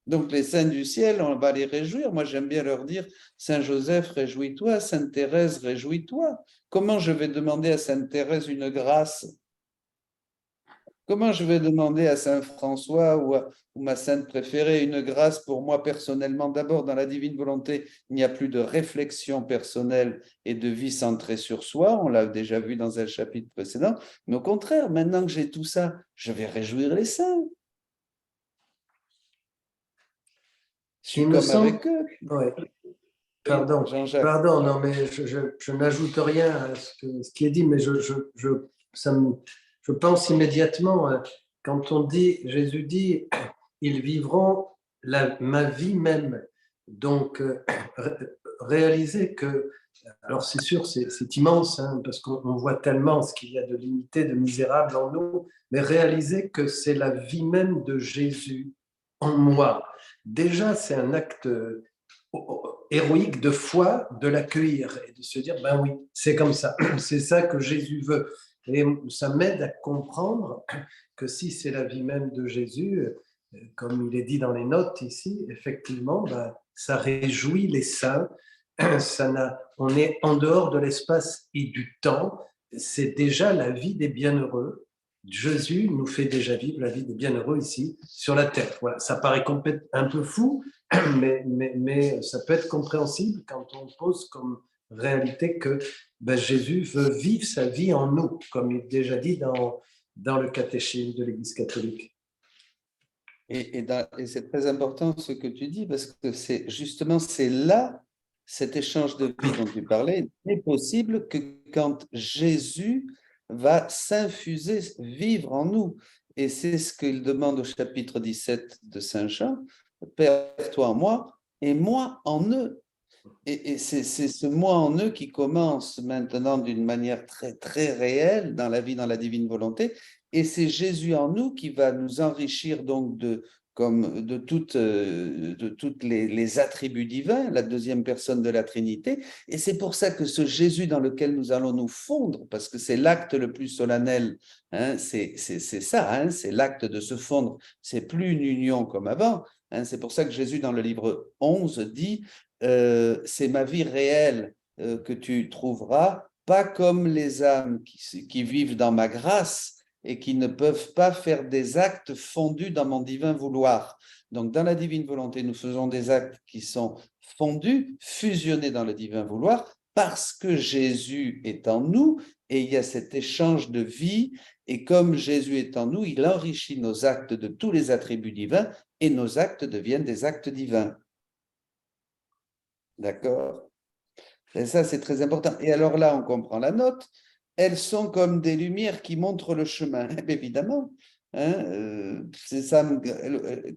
Donc les saints du ciel, on va les réjouir. Moi, j'aime bien leur dire, Saint Joseph, réjouis-toi, Sainte Thérèse, réjouis-toi. Comment je vais demander à Sainte Thérèse une grâce? Comment je vais demander à Saint François ou ma sainte préférée une grâce pour moi personnellement? D'abord, dans la divine volonté, il n'y a plus de réflexion personnelle et de vie centrée sur soi. On l'a déjà vu dans un chapitre précédent. Mais au contraire, maintenant que j'ai tout ça, je vais réjouir les saints. Je suis comme avec eux. Ouais. Pardon, pardon, non, mais je n'ajoute rien à ce qui est dit, mais je pense immédiatement, quand on dit, Jésus dit, ils vivront ma vie même. Donc, réaliser que, alors c'est sûr, c'est immense, hein, parce qu'on voit tellement ce qu'il y a de limité, de misérable en nous, mais réaliser que c'est la vie même de Jésus en moi. Déjà, c'est un acte héroïque de foi de l'accueillir et de se dire, ben oui, c'est comme ça, c'est ça que Jésus veut. Et ça m'aide à comprendre que si c'est la vie même de Jésus, comme il est dit dans les notes ici, effectivement, ben, ça réjouit les saints, on est en dehors de l'espace et du temps, c'est déjà la vie des bienheureux. Jésus nous fait déjà vivre la vie des bienheureux ici, sur la terre. Voilà, ça paraît un peu fou, mais ça peut être compréhensible quand on pose comme réalité que ben, Jésus veut vivre sa vie en nous, comme il est déjà dit dans le catéchisme de l'Église catholique. Et c'est très important ce que tu dis, parce que c'est justement, c'est là, cet échange de vie dont tu parlais, n'est possible que quand Jésus va s'infuser, vivre en nous. Et c'est ce qu'il demande au chapitre 17 de Saint Jean, Père, toi en moi, et moi en eux. Et c'est ce moi en eux qui commence maintenant d'une manière très, très réelle dans la vie, dans la divine volonté. Et c'est Jésus en nous qui va nous enrichir donc de toutes les attributs divins, la deuxième personne de la Trinité. Et c'est pour ça que ce Jésus dans lequel nous allons nous fondre, parce que c'est l'acte le plus solennel, hein, c'est ça, hein, c'est l'acte de se fondre. C'est plus une union comme avant. Hein, c'est pour ça que Jésus, dans le livre 11, dit c'est ma vie réelle que tu trouveras, pas comme les âmes qui vivent dans ma grâce et qui ne peuvent pas faire des actes fondus dans mon divin vouloir. Donc, dans la divine volonté, nous faisons des actes qui sont fondus, fusionnés dans le divin vouloir, parce que Jésus est en nous et il y a cet échange de vie. Et comme Jésus est en nous, il enrichit nos actes de tous les attributs divins et nos actes deviennent des actes divins. D'accord? Et ça, c'est très important. Et alors là, on comprend la note. Elles sont comme des lumières qui montrent le chemin. Évidemment, hein, c'est ça.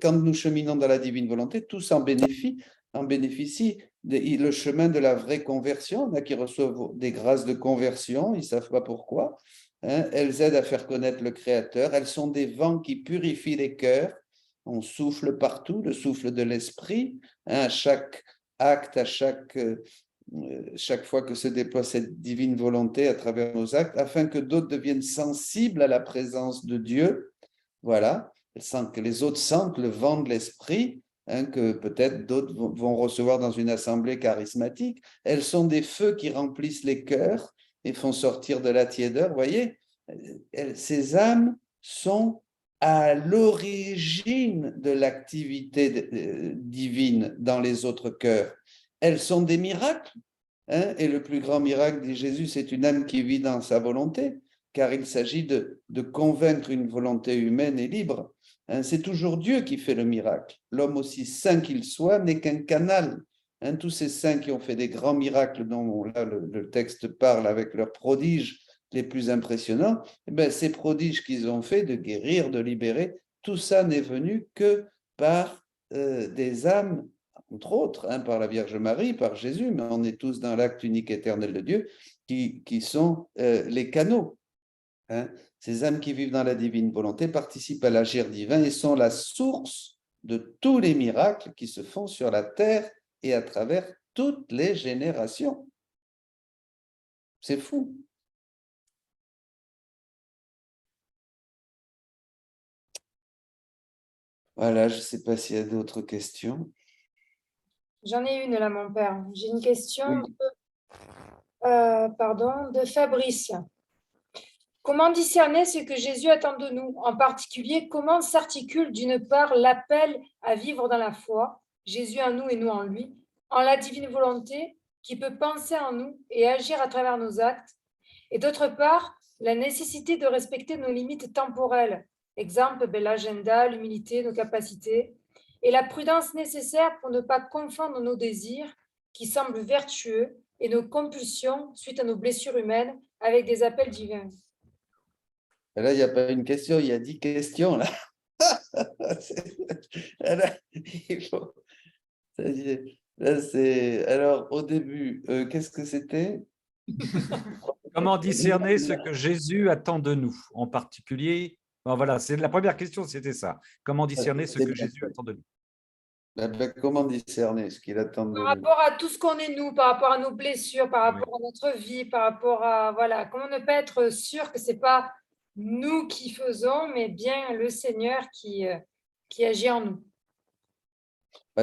Quand nous cheminons dans la divine volonté, tout s'en bénéficie en bénéficient. Le chemin de la vraie conversion, il y en a qui reçoivent des grâces de conversion, ils ne savent pas pourquoi. Hein. Elles aident à faire connaître le Créateur. Elles sont des vents qui purifient les cœurs. On souffle partout, le souffle de l'esprit, hein, à chaque acte, à chaque fois que se déploie cette divine volonté à travers nos actes, afin que d'autres deviennent sensibles à la présence de Dieu. Voilà, que les autres sentent le vent de l'esprit, hein, que peut-être d'autres vont recevoir dans une assemblée charismatique. Elles sont des feux qui remplissent les cœurs et font sortir de la tiédeur. Vous voyez, ces âmes sont à l'origine de l'activité divine dans les autres cœurs. Elles sont des miracles, hein, et le plus grand miracle, dit Jésus, c'est une âme qui vit dans sa volonté, car il s'agit de convaincre une volonté humaine et libre. Hein, c'est toujours Dieu qui fait le miracle. L'homme, aussi saint qu'il soit, n'est qu'un canal. Hein, tous ces saints qui ont fait des grands miracles dont là, le texte parle avec leurs prodiges les plus impressionnants, eh bien, ces prodiges qu'ils ont fait de guérir, de libérer, tout ça n'est venu que par des âmes, entre autres, hein, par la Vierge Marie, par Jésus, mais on est tous dans l'acte unique éternel de Dieu, qui sont les canaux. Hein. Ces âmes qui vivent dans la divine volonté participent à l'agir divin et sont la source de tous les miracles qui se font sur la terre et à travers toutes les générations. C'est fou. Voilà, je ne sais pas s'il y a d'autres questions. J'en ai une là, mon père. J'ai une question Oui. de Fabrice. Comment discerner ce que Jésus attend de nous? En particulier, comment s'articule d'une part l'appel à vivre dans la foi, Jésus en nous et nous en lui, en la divine volonté qui peut penser en nous et agir à travers nos actes, et d'autre part, la nécessité de respecter nos limites temporelles, exemple l'agenda, l'humilité, nos capacités, et la prudence nécessaire pour ne pas confondre nos désirs qui semblent vertueux et nos compulsions suite à nos blessures humaines avec des appels divins. Et là, il n'y a pas une question, il y a 10 questions. Là, là il faut... Là, alors, au début, qu'est-ce que c'était? Comment discerner ce que Jésus attend de nous, en particulier? Bon, voilà, c'est la première question, c'était ça. Comment discerner ce que Jésus attend de nous? Comment discerner ce qu'il attend de Par nous? rapport à tout ce qu'on est nous, par rapport à nos blessures, par rapport à notre vie, par rapport à, voilà, comment ne pas être sûr que ce n'est pas nous qui faisons, mais bien le Seigneur qui agit en nous.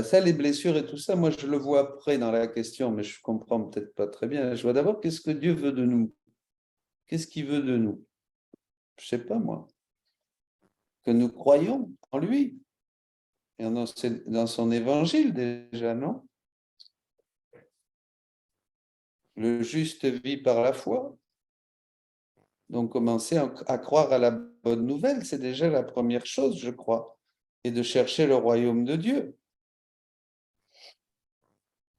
Ça, les blessures et tout ça, moi, je le vois après dans la question, mais je ne comprends peut-être pas très bien. Je vois d'abord, qu'est-ce que Dieu veut de nous? Qu'est-ce qu'il veut de nous? Je ne sais pas, moi. Que nous croyons en lui. Et dans son évangile déjà, non? Le juste vit par la foi. Donc, commencer à croire à la bonne nouvelle, c'est déjà la première chose, je crois, et de chercher le royaume de Dieu.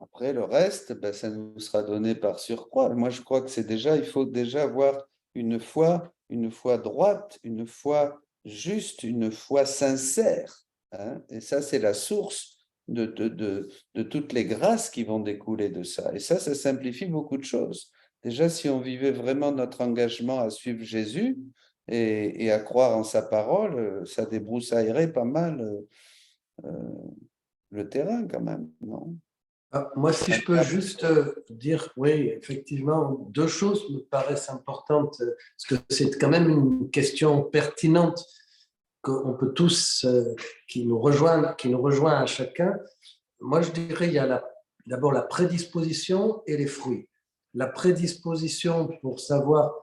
Après, le reste, ça nous sera donné par surcroît. Moi, je crois que il faut déjà avoir une foi droite, une foi juste, une foi sincère. Hein. Et ça, c'est la source de toutes les grâces qui vont découler de ça. Et ça simplifie beaucoup de choses. Déjà, si on vivait vraiment notre engagement à suivre Jésus et à croire en sa parole, ça débroussaillerait pas mal le terrain quand même, non? Moi, si je peux juste dire, oui, effectivement, deux choses me paraissent importantes, parce que c'est quand même une question pertinente qu'on peut tous, qui nous rejoint à chacun. Moi, je dirais, il y a d'abord la prédisposition et les fruits. La prédisposition pour savoir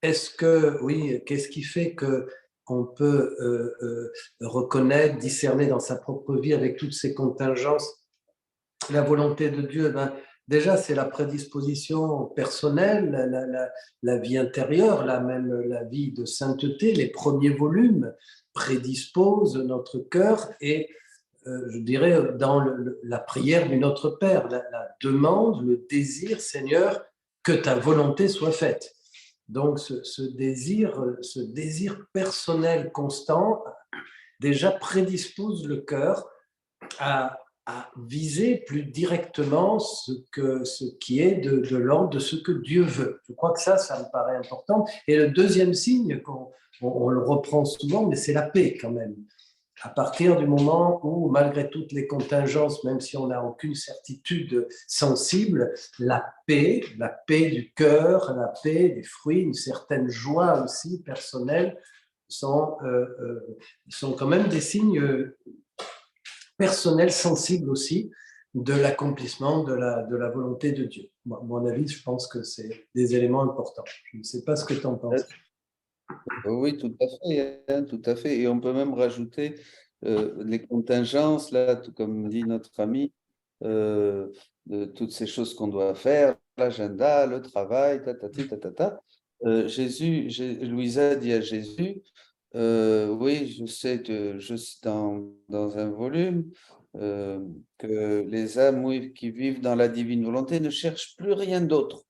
qu'est-ce qui fait qu'on peut reconnaître, discerner dans sa propre vie avec toutes ces contingences la volonté de Dieu, déjà, c'est la prédisposition personnelle, la vie intérieure, même la vie de sainteté. Les premiers volumes prédisposent notre cœur et, je dirais, dans la prière du Notre Père, la demande, le désir, Seigneur, que ta volonté soit faite. Donc, ce désir personnel constant, déjà prédispose le cœur à à viser plus directement ce qui est de l'ordre de ce que Dieu veut. Je crois que ça me paraît important. Et le deuxième signe, on le reprend souvent, mais c'est la paix quand même. À partir du moment où, malgré toutes les contingences, même si on n'a aucune certitude sensible, la paix du cœur, la paix des fruits, une certaine joie aussi personnelle, sont quand même des signes personnels sensibles aussi de l'accomplissement de la volonté de Dieu. À mon avis, je pense que c'est des éléments importants. Je ne sais pas ce que tu en penses. Oui, tout à fait, hein, tout à fait. Et on peut même rajouter les contingences, là, tout comme dit notre ami, de toutes ces choses qu'on doit faire, l'agenda, le travail, tatati, tatata. Louisa dit à Jésus, oui, je sais que dans un volume que les âmes oui, qui vivent dans la divine volonté ne cherchent plus rien d'autre,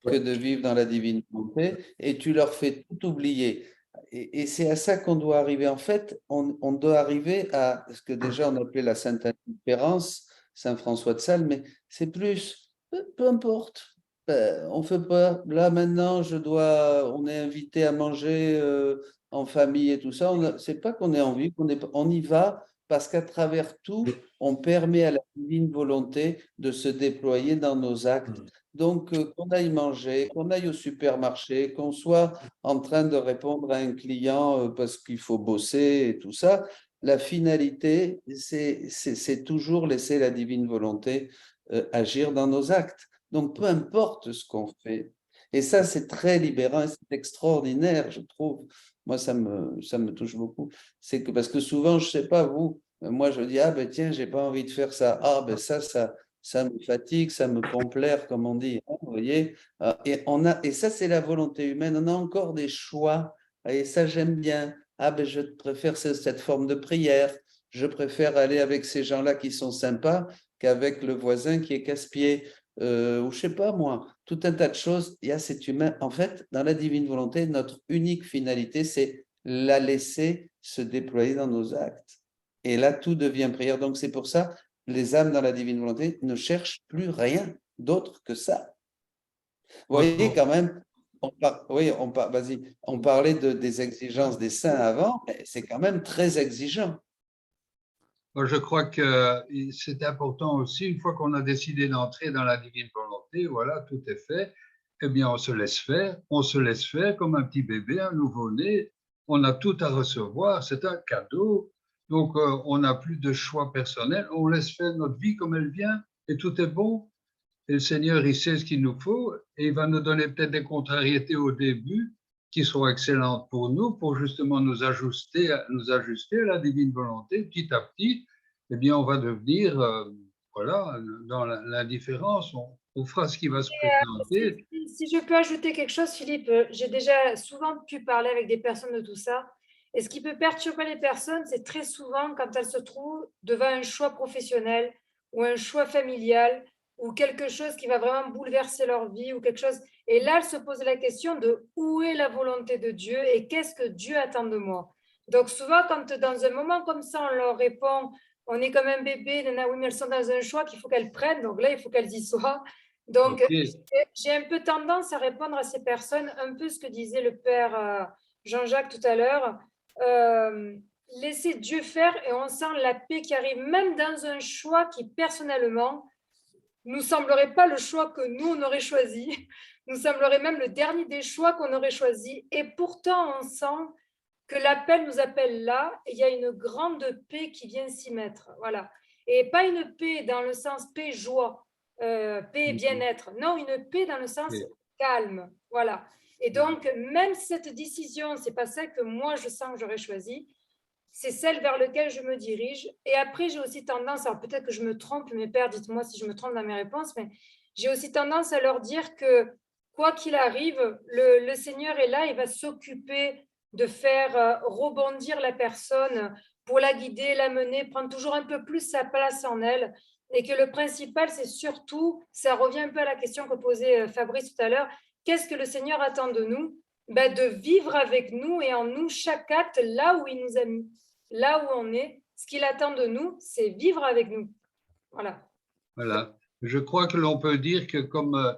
que de vivre dans la divine volonté, et tu leur fais tout oublier. Et c'est à ça qu'on doit arriver. En fait, on doit arriver à ce que déjà on appelait la sainte indifférence, Saint François de Sales, mais c'est plus, peu importe. On fait pas. Là maintenant, on est invité à manger en famille et tout ça. C'est pas qu'on ait envie, on y va parce qu'à travers tout, on permet à la divine volonté de se déployer dans nos actes. Donc, qu'on aille manger, qu'on aille au supermarché, qu'on soit en train de répondre à un client parce qu'il faut bosser et tout ça, la finalité, c'est toujours laisser la divine volonté agir dans nos actes. Donc, peu importe ce qu'on fait. Et ça, c'est très libérant et c'est extraordinaire, je trouve. Moi, ça me touche beaucoup. C'est que, parce que souvent, je ne sais pas, vous, moi, je dis, ah ben tiens, j'ai pas envie de faire ça. Ah ben ça me fatigue, ça me complaire, comme on dit. Hein, vous voyez? Et ça, c'est la volonté humaine. On a encore des choix. Et ça, j'aime bien. Ah ben, je préfère cette forme de prière. Je préfère aller avec ces gens-là qui sont sympas qu'avec le voisin qui est casse-pied. Ou je sais pas moi, tout un tas de choses. Il y a cet humain. En fait, dans la divine volonté, notre unique finalité, c'est la laisser se déployer dans nos actes. Et là, tout devient prière. Donc, c'est pour ça, les âmes dans la divine volonté ne cherchent plus rien d'autre que ça. Vous voyez quand même, vas-y, on parlait des exigences des saints avant, mais c'est quand même très exigeant. Je crois que c'est important aussi, une fois qu'on a décidé d'entrer dans la divine volonté, voilà, tout est fait, eh bien, on se laisse faire comme un petit bébé, un nouveau-né, on a tout à recevoir, c'est un cadeau, donc on n'a plus de choix personnel, on laisse faire notre vie comme elle vient et tout est bon. Et le Seigneur, il sait ce qu'il nous faut et il va nous donner peut-être des contrariétés au début qui seront excellentes pour nous, pour justement nous ajuster à la divine volonté. Petit à petit, eh bien, on va devenir, voilà, dans l'indifférence, on fera ce qui va se présenter. Si je peux ajouter quelque chose, Philippe, j'ai déjà souvent pu parler avec des personnes de tout ça. Et ce qui peut perturber les personnes, c'est très souvent quand elles se trouvent devant un choix professionnel ou un choix familial ou quelque chose qui va vraiment bouleverser leur vie ou quelque chose. Et là, elles se posent la question de où est la volonté de Dieu et qu'est-ce que Dieu attend de moi. Donc souvent, quand dans un moment comme ça, on leur répond, on est comme un bébé, oui, mais elles sont dans un choix qu'il faut qu'elles prennent, donc là, il faut qu'elles y soient. Donc, Okay. j'ai un peu tendance à répondre à ces personnes, un peu ce que disait le père Jean-Jacques tout à l'heure. Laisser Dieu faire et on sent la paix qui arrive, même dans un choix qui, personnellement, nous semblerait pas le choix que nous, on aurait choisi. Nous semblerait même le dernier des choix qu'on aurait choisi. Et pourtant, on sent que l'appel nous appelle là et il y a une grande paix qui vient s'y mettre. Voilà. Et pas une paix dans le sens paix, joie. Paix, bien-être. Non, une paix dans le sens calme. Voilà. Et donc, même si cette décision, c'est pas celle que moi, je sens que j'aurais choisie, c'est celle vers laquelle je me dirige. Et après, j'ai aussi tendance, alors peut-être que je me trompe, mes pères, dites-moi si je me trompe dans mes réponses, mais j'ai aussi tendance à leur dire que, quoi qu'il arrive, le Seigneur est là, il va s'occuper de faire rebondir la personne pour la guider, la mener, prendre toujours un peu plus sa place en elle. Et que le principal, c'est surtout, ça revient un peu à la question que posait Fabrice tout à l'heure, qu'est-ce que le Seigneur attend de nous? De vivre avec nous et en nous chaque acte là où il nous a mis. là où on est. Ce qu'il attend de nous, c'est vivre avec nous. Voilà. Voilà. Je crois que l'on peut dire que comme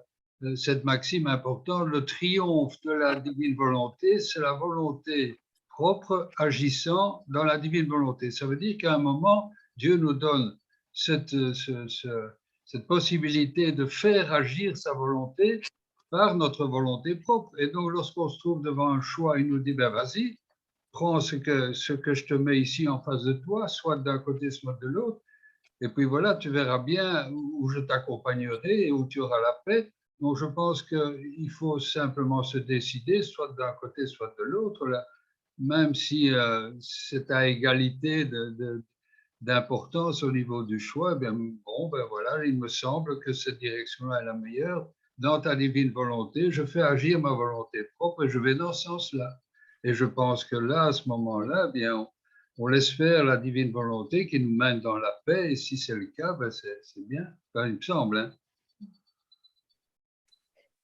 cette maxime importante, le triomphe de la divine volonté, c'est la volonté propre agissant dans la divine volonté. Ça veut dire qu'à un moment, Dieu nous donne cette possibilité de faire agir sa volonté par notre volonté propre. Et donc, lorsqu'on se trouve devant un choix, il nous dit, ben vas-y, prends ce que je te mets ici en face de toi, soit d'un côté, soit de l'autre. Et puis voilà, tu verras bien où je t'accompagnerai et où tu auras la paix. Donc je pense qu'il faut simplement se décider, soit d'un côté, soit de l'autre, même si c'est à égalité d'importance au niveau du choix. Ben, bon, ben voilà, il me semble que cette direction-là est la meilleure. Dans ta divine volonté, je fais agir ma volonté propre et je vais dans ce sens-là. Et je pense que là, à ce moment-là, eh bien, on laisse faire la divine volonté qui nous mène dans la paix. Et si c'est le cas, ben c'est bien. Enfin, il me semble. Hein.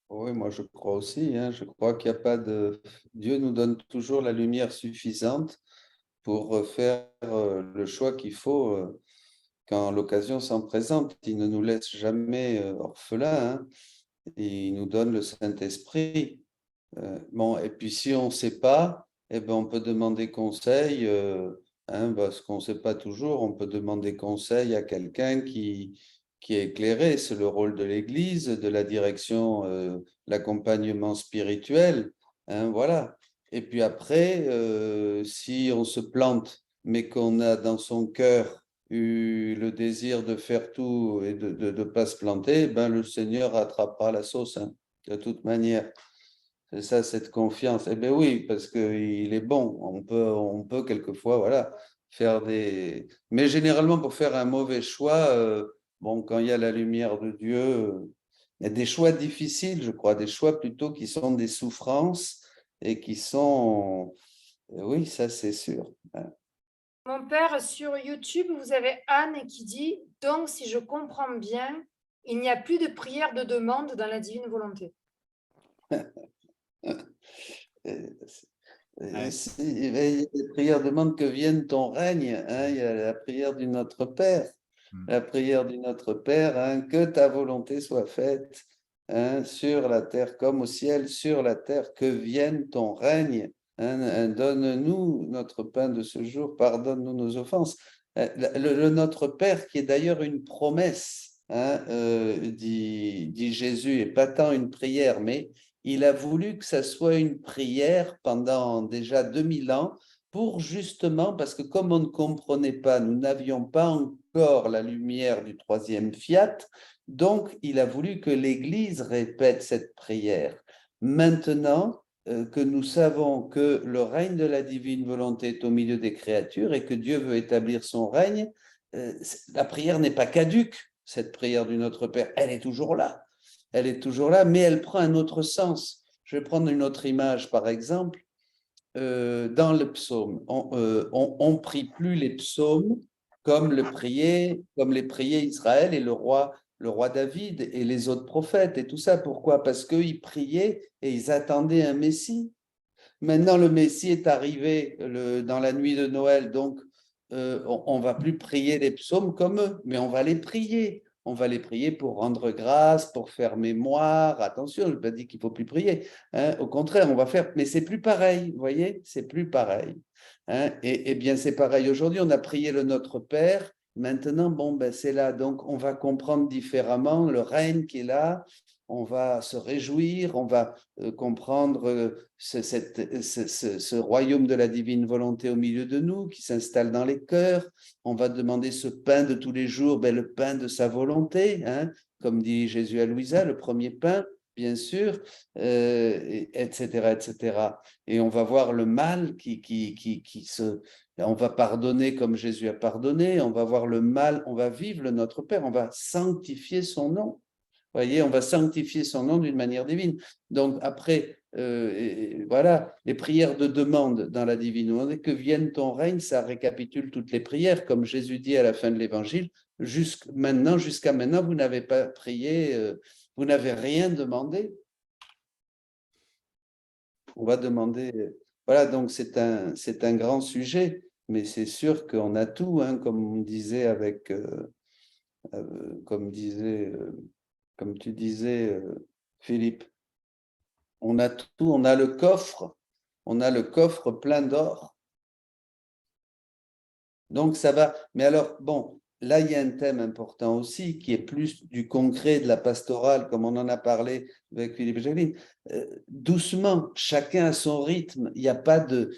Oui, moi je crois aussi. Hein. Je crois qu'il n'y a pas de... Dieu nous donne toujours la lumière suffisante pour faire le choix qu'il faut quand l'occasion s'en présente. Il ne nous laisse jamais orphelins. Hein. Il nous donne le Saint-Esprit. Bon, et puis si on ne sait pas, eh ben, on peut demander conseil, hein, parce qu'on ne sait pas toujours, on peut demander conseil à quelqu'un qui est éclairé. C'est le rôle de l'Église, de la direction, l'accompagnement spirituel. Hein, voilà. Et puis après, si on se plante, mais qu'on a dans son cœur eu le désir de faire tout et de ne pas se planter, ben, le Seigneur rattrapera la sauce, hein, de toute manière. C'est ça, cette confiance. Eh bien oui, parce qu'il est bon. On peut quelquefois, voilà, faire des... Mais généralement, pour faire un mauvais choix, bon, quand il y a la lumière de Dieu, il y a des choix difficiles, je crois, des choix plutôt qui sont des souffrances et qui sont... Oui, ça c'est sûr. Mon père, sur YouTube, vous avez Anne qui dit « Donc, si je comprends bien, il n'y a plus de prière de demande dans la divine volonté. » Il y a des prières demandent que vienne ton règne. Hein, il y a la prière du Notre Père. La prière du Notre Père, hein, que ta volonté soit faite, hein, sur la terre comme au ciel, sur la terre, que vienne ton règne. Hein, donne-nous notre pain de ce jour, pardonne-nous nos offenses. Le Notre Père, qui est d'ailleurs une promesse, hein, dit Jésus, et pas tant une prière, mais il a voulu que ça soit une prière pendant déjà 2000 ans pour justement, parce que comme on ne comprenait pas, nous n'avions pas encore la lumière du troisième fiat, donc il a voulu que l'Église répète cette prière. Maintenant que nous savons que le règne de la divine volonté est au milieu des créatures et que Dieu veut établir son règne, la prière n'est pas caduque, cette prière du Notre Père, elle est toujours là. Elle est toujours là, mais elle prend un autre sens. Je vais prendre une autre image, par exemple. Dans le psaume, on prie plus les psaumes comme les priait Israël et le roi David et les autres prophètes et tout ça. Pourquoi? Parce qu'ils priaient et ils attendaient un Messie. Maintenant, le Messie est arrivé dans la nuit de Noël, donc on ne va plus prier les psaumes comme eux, mais on va les prier. On va les prier pour rendre grâce, pour faire mémoire. Attention, je n'ai pas dit qu'il ne faut plus prier. Hein. Au contraire, on va faire, mais c'est plus pareil, vous voyez, c'est plus pareil. Hein. Et bien, c'est pareil aujourd'hui. On a prié le Notre Père. Maintenant, bon, ben, c'est là. Donc, on va comprendre différemment le règne qui est là. On va se réjouir, on va comprendre ce royaume de la divine volonté au milieu de nous, qui s'installe dans les cœurs. On va demander ce pain de tous les jours, ben, le pain de sa volonté, hein, comme dit Jésus à Louisa, le premier pain, bien sûr, etc., etc. Et on va voir le mal on va pardonner comme Jésus a pardonné, on va voir le mal, on va vivre le Notre Père, on va sanctifier son nom. Voyez, on va sanctifier son nom d'une manière divine. Donc après, voilà, les prières de demande dans la divine volonté, que vienne ton règne, ça récapitule toutes les prières, comme Jésus dit à la fin de l'évangile. Jusqu'à maintenant, vous n'avez pas prié, vous n'avez rien demandé. On va demander. Voilà, donc c'est un grand sujet. mais c'est sûr qu'on a tout, hein, comme on disait avec, comme tu disais, Philippe, on a tout, on a le coffre plein d'or. Donc ça va. Mais alors, bon, là, il y a un thème important aussi qui est plus du concret, de la pastorale, comme on en a parlé avec Philippe et Jacqueline. Doucement, chacun à son rythme. Il n'y a pas de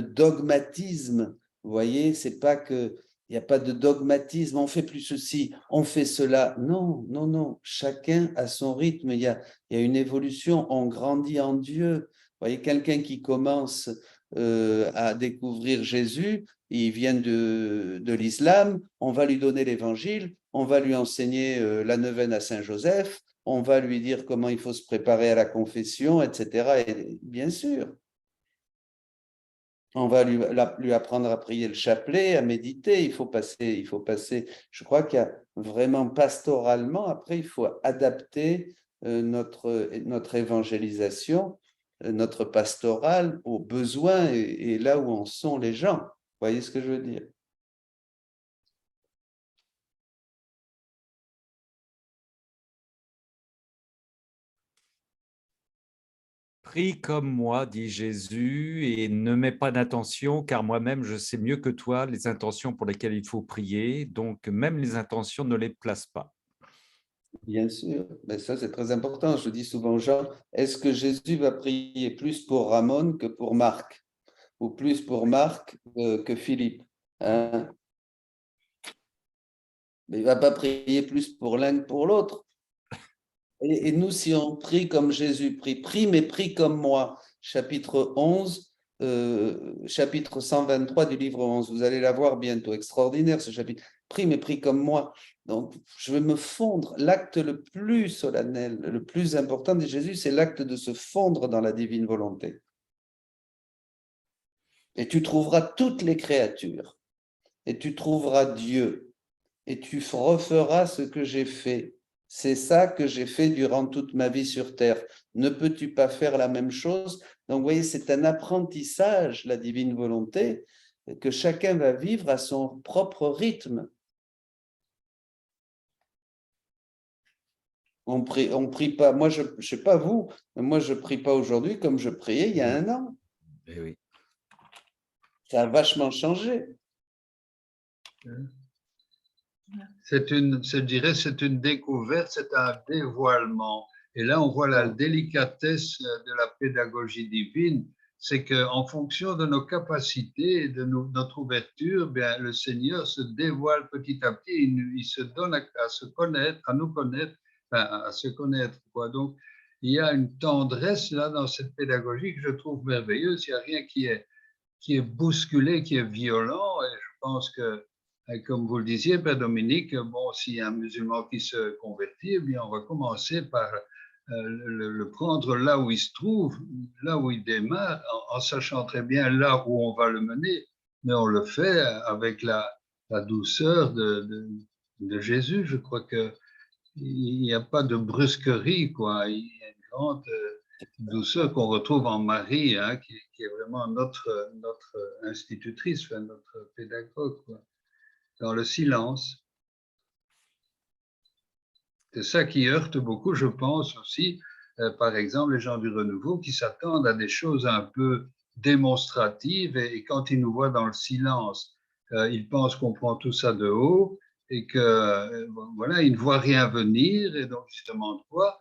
dogmatisme. Vous voyez, c'est pas que. Il n'y a pas de dogmatisme, on fait plus ceci, on fait cela. Non, non, non. Chacun à son rythme. Il y a une évolution, on grandit en Dieu. Vous voyez, quelqu'un qui commence à découvrir Jésus, il vient de l'islam, on va lui donner l'évangile, on va lui enseigner la neuvaine à Saint-Joseph, on va lui dire comment il faut se préparer à la confession, etc. Et bien sûr, on va lui apprendre à prier le chapelet, à méditer, il faut passer. Je crois qu'il y a vraiment pastoralement, après, il faut adapter notre évangélisation, notre pastorale aux besoins et là où en sont les gens. Vous voyez ce que je veux dire? Prie comme moi, dit Jésus, et ne mets pas d'intention, car moi-même, je sais mieux que toi les intentions pour lesquelles il faut prier. Donc, même les intentions, ne les place pas. Bien sûr, mais ça c'est très important. Je dis souvent aux gens, est-ce que Jésus va prier plus pour Ramon que pour Marc, ou plus pour Marc que Philippe, hein? Mais il ne va pas prier plus pour l'un que pour l'autre. Et nous, si on prie comme Jésus prie, mais prie comme moi. Chapitre 11, chapitre 123 du livre 11. Vous allez la voir bientôt. Extraordinaire ce chapitre. Prie, mais prie comme moi. Donc, je veux me fondre. L'acte le plus solennel, le plus important de Jésus, c'est l'acte de se fondre dans la divine volonté. Et tu trouveras toutes les créatures. Et tu trouveras Dieu. Et tu referas ce que j'ai fait. C'est ça que j'ai fait durant toute ma vie sur Terre. Ne peux-tu pas faire la même chose? Donc, vous voyez, c'est un apprentissage, la divine volonté, que chacun va vivre à son propre rythme. On prie pas. Moi, je ne sais pas vous, mais moi, je ne prie pas aujourd'hui comme je priais il y a 1 an. Eh oui. Ça a vachement changé. Je dirais, c'est une découverte, c'est un dévoilement. Et là, on voit la délicatesse de la pédagogie divine, c'est qu'en fonction de nos capacités et de notre ouverture, bien, le Seigneur se dévoile petit à petit, il se donne à se connaître, à nous connaître, enfin, à se connaître, quoi. Donc, il y a une tendresse là dans cette pédagogie que je trouve merveilleuse. Il n'y a rien qui est bousculé, qui est violent. Et je pense que, comme vous le disiez, Père Dominique, bon, s'il y a un musulman qui se convertit, eh bien, on va commencer par le prendre là où il se trouve, là où il démarre, en sachant très bien là où on va le mener. Mais on le fait avec la douceur de Jésus. Je crois qu'il n'y a pas de brusquerie, quoi. Il y a une grande douceur qu'on retrouve en Marie, hein, qui est vraiment notre institutrice, notre pédagogue, quoi, dans le silence. C'est ça qui heurte beaucoup, je pense aussi, par exemple, les gens du renouveau qui s'attendent à des choses un peu démonstratives et quand ils nous voient dans le silence, ils pensent qu'on prend tout ça de haut et que, voilà, ils ne voient rien venir et donc ils se demandent quoi.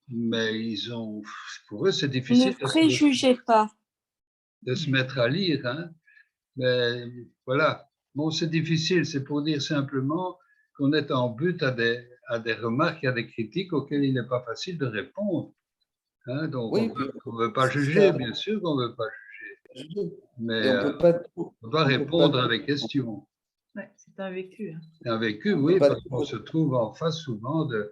Mais pour eux, c'est difficile Ne préjugez pas. de se mettre à lire, hein. Mais voilà, bon, c'est difficile, c'est pour dire simplement qu'on est en but à des remarques, à des critiques auxquelles il n'est pas facile de répondre, hein. Donc, Oui, on ne veut pas juger, bien sûr qu'on ne veut pas juger, mais et on peut pas on doit répondre à des questions. Ouais, c'est un vécu. Hein. C'est un vécu, oui, parce qu'on se trouve en face souvent de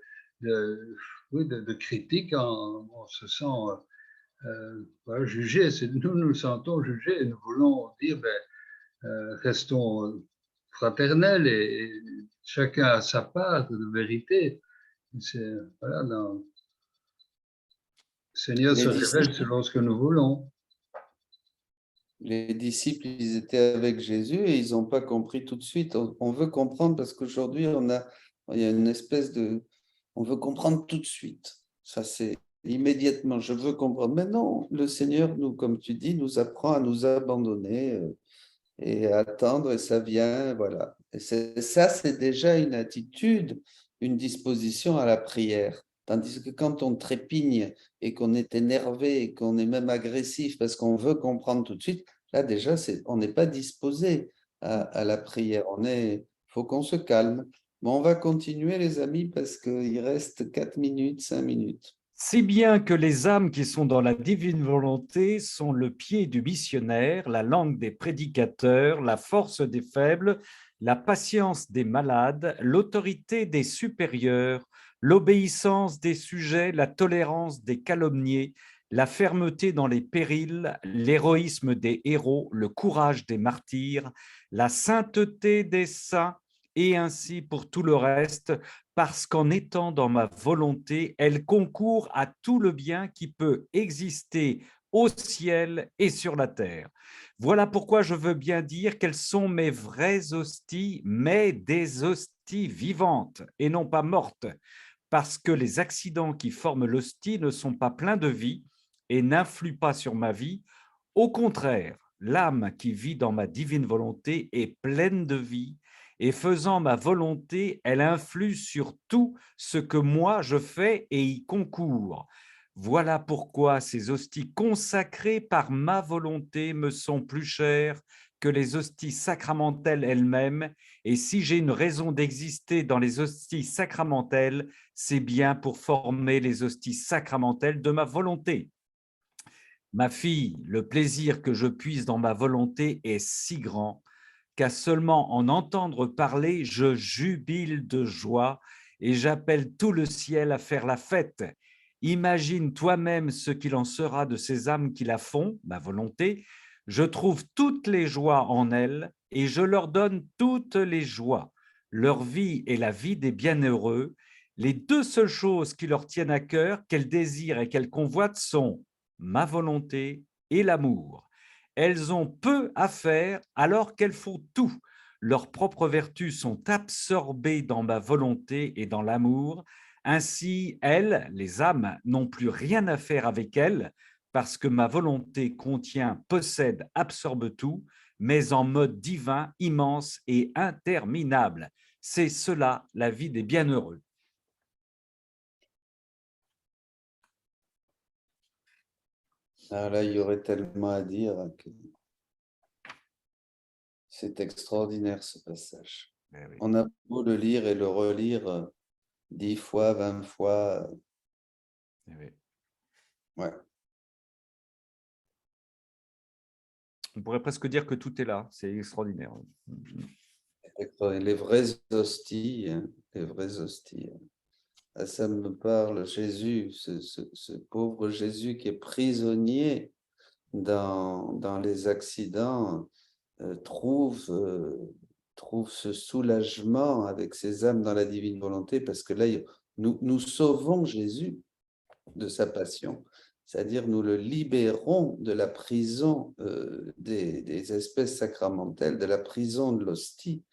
critiques, on se sent voilà, jugé. Nous nous sentons jugés et nous voulons dire, restons fraternels et chacun a sa part de vérité. Voilà, le Seigneur se révèle selon ce que nous voulons. Les disciples, ils étaient avec Jésus et ils n'ont pas compris tout de suite. On veut comprendre parce qu'aujourd'hui, il y a une espèce de... On veut comprendre tout de suite. Ça, c'est immédiatement, je veux comprendre. Mais non, le Seigneur, nous, comme tu dis, nous apprend à nous abandonner et à attendre et ça vient, voilà. Et ça, c'est déjà une attitude, une disposition à la prière. Tandis que quand on trépigne et qu'on est énervé et qu'on est même agressif parce qu'on veut comprendre tout de suite, là déjà, on n'est pas disposé à la prière. Faut qu'on se calme. Bon, on va continuer, les amis, parce qu'il reste 4 minutes, 5 minutes. Si bien que les âmes qui sont dans la divine volonté sont le pied du missionnaire, la langue des prédicateurs, la force des faibles, la patience des malades, l'autorité des supérieurs, l'obéissance des sujets, la tolérance des calomniés, la fermeté dans les périls, l'héroïsme des héros, le courage des martyrs, la sainteté des saints, et ainsi pour tout le reste, parce qu'en étant dans ma volonté, elle concourt à tout le bien qui peut exister au ciel et sur la terre. Voilà pourquoi je veux bien dire qu'elles sont mes vraies hosties, mais des hosties vivantes et non pas mortes, parce que les accidents qui forment l'hostie ne sont pas pleins de vie et n'influent pas sur ma vie. Au contraire, l'âme qui vit dans ma divine volonté est pleine de vie, et faisant ma volonté, elle influe sur tout ce que moi je fais et y concourt. Voilà pourquoi ces hosties consacrées par ma volonté me sont plus chères que les hosties sacramentelles elles-mêmes, et si j'ai une raison d'exister dans les hosties sacramentelles, c'est bien pour former les hosties sacramentelles de ma volonté. Ma fille, le plaisir que je puise dans ma volonté est si grand qu'à seulement en entendre parler, je jubile de joie et j'appelle tout le ciel à faire la fête. Imagine toi-même ce qu'il en sera de ces âmes qui la font, ma volonté. Je trouve toutes les joies en elles et je leur donne toutes les joies. Leur vie est la vie des bienheureux. Les deux seules choses qui leur tiennent à cœur, qu'elles désirent et qu'elles convoitent sont ma volonté et l'amour. Elles ont peu à faire alors qu'elles font tout. Leurs propres vertus sont absorbées dans ma volonté et dans l'amour. Ainsi, elles, les âmes, n'ont plus rien à faire avec elles parce que ma volonté contient, possède, absorbe tout, mais en mode divin, immense et interminable. C'est cela la vie des bienheureux. Ah là, il y aurait tellement à dire que c'est extraordinaire ce passage. Oui. On a beau le lire et le relire 10 fois, 20 fois. Oui. Ouais. On pourrait presque dire que tout est là, c'est extraordinaire. Les vraies hosties, hein, les vraies hosties. Ah, ça me parle, Jésus, ce pauvre Jésus qui est prisonnier dans les accidents, trouve ce soulagement avec ses âmes dans la divine volonté, parce que là, nous sauvons Jésus de sa passion, c'est-à-dire nous le libérons de la prison des espèces sacramentelles, de la prison de l'hostie,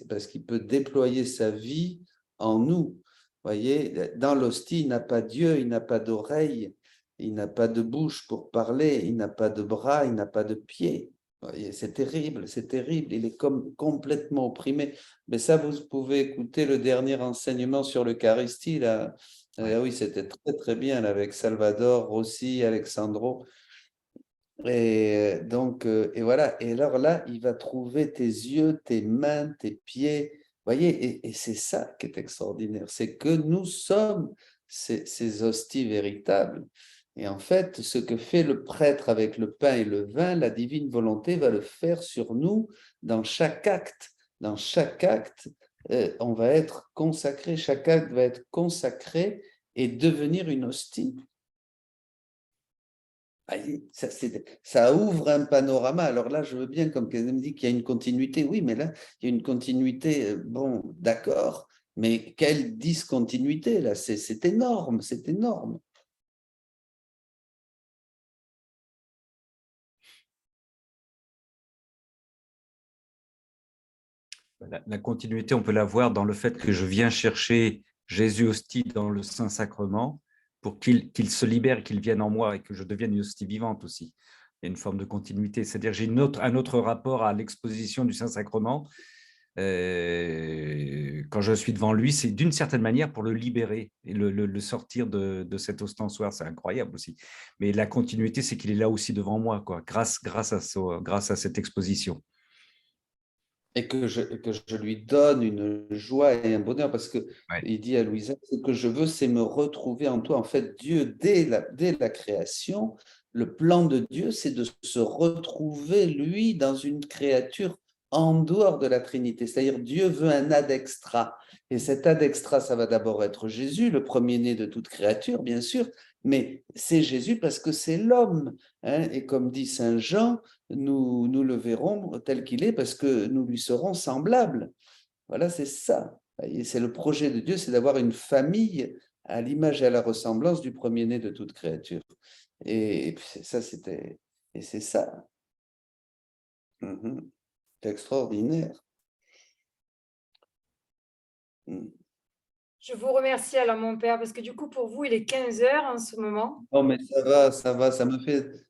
parce qu'il peut déployer sa vie en nous. Voyez, dans l'hostie, il n'a pas d'yeux, il n'a pas d'oreilles, il n'a pas de bouche pour parler, il n'a pas de bras, il n'a pas de pieds. C'est terrible, c'est terrible. Il est complètement opprimé. Mais ça, vous pouvez écouter le dernier enseignement sur l'Eucharistie. Là. Ouais. Oui, c'était très, très bien là, avec Salvador, Rossi, Alexandro. Et donc, et voilà. Et alors là, il va trouver tes yeux, tes mains, tes pieds. Vous voyez, et c'est ça qui est extraordinaire. C'est que nous sommes ces hosties véritables. Et en fait, ce que fait le prêtre avec le pain et le vin, la divine volonté va le faire sur nous dans chaque acte. Dans chaque acte, on va être consacré. Chaque acte va être consacré et devenir une hostie. Ça ouvre un panorama. Alors là, je veux bien, comme quelqu'un me dit qu'il y a une continuité. Oui, mais là, il y a une continuité. Bon, d'accord. Mais quelle discontinuité là? C'est énorme, c'est énorme. La continuité, on peut la voir dans le fait que je viens chercher Jésus hostie dans le Saint-Sacrement pour qu'il se libère, qu'il vienne en moi et que je devienne une hostie vivante aussi. Il y a une forme de continuité, c'est-à-dire j'ai un autre rapport à l'exposition du Saint-Sacrement. Quand je suis devant lui, c'est d'une certaine manière pour le libérer et le sortir de cet ostensoir. C'est incroyable aussi. Mais la continuité, c'est qu'il est là aussi devant moi, quoi, grâce à cette exposition. Et que je lui donne une joie et un bonheur, parce que Ouais. il dit à Louisa, ce que je veux, c'est me retrouver en toi. En fait, Dieu, dès la création, le plan de Dieu, c'est de se retrouver, lui, dans une créature en dehors de la Trinité. C'est-à-dire, Dieu veut un ad extra. Et cet ad extra, ça va d'abord être Jésus, le premier-né de toute créature, bien sûr, mais c'est Jésus parce que c'est l'homme. Hein. Et comme dit Saint Jean, nous le verrons tel qu'il est parce que nous lui serons semblables. Voilà, c'est ça. Et c'est le projet de Dieu, c'est d'avoir une famille à l'image et à la ressemblance du premier-né de toute créature. Et puis ça, et c'est ça. C'est extraordinaire. Je vous remercie alors, mon père, parce que du coup, pour vous, il est 15 heures en ce moment. Non, mais ça va,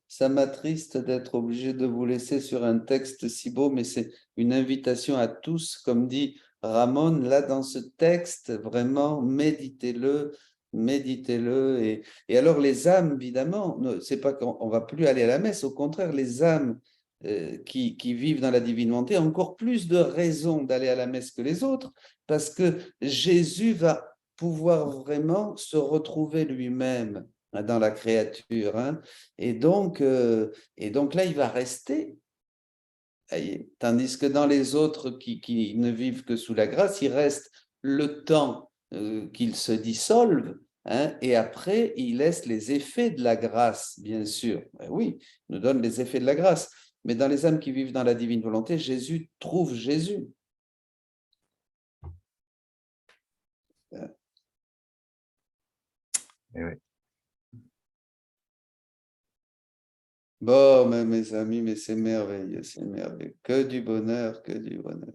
ça m'attriste d'être obligé de vous laisser sur un texte si beau, mais c'est une invitation à tous, comme dit Ramon, là dans ce texte, vraiment, méditez-le. Et alors les âmes, évidemment, c'est pas qu'on va plus aller à la messe, au contraire, les âmes qui vivent dans la divine volonté ont encore plus de raisons d'aller à la messe que les autres, parce que Jésus va pouvoir vraiment se retrouver lui-même dans la créature. Hein. Et donc là, il va rester. Tandis que dans les autres qui ne vivent que sous la grâce, il reste le temps qu'ils se dissolvent, hein, et après, il laisse les effets de la grâce, bien sûr. Oui, il nous donne les effets de la grâce. Mais dans les âmes qui vivent dans la divine volonté, Jésus trouve Jésus. Et oui. Bon, mes amis, mais c'est merveilleux, c'est merveilleux. Que du bonheur, que du bonheur.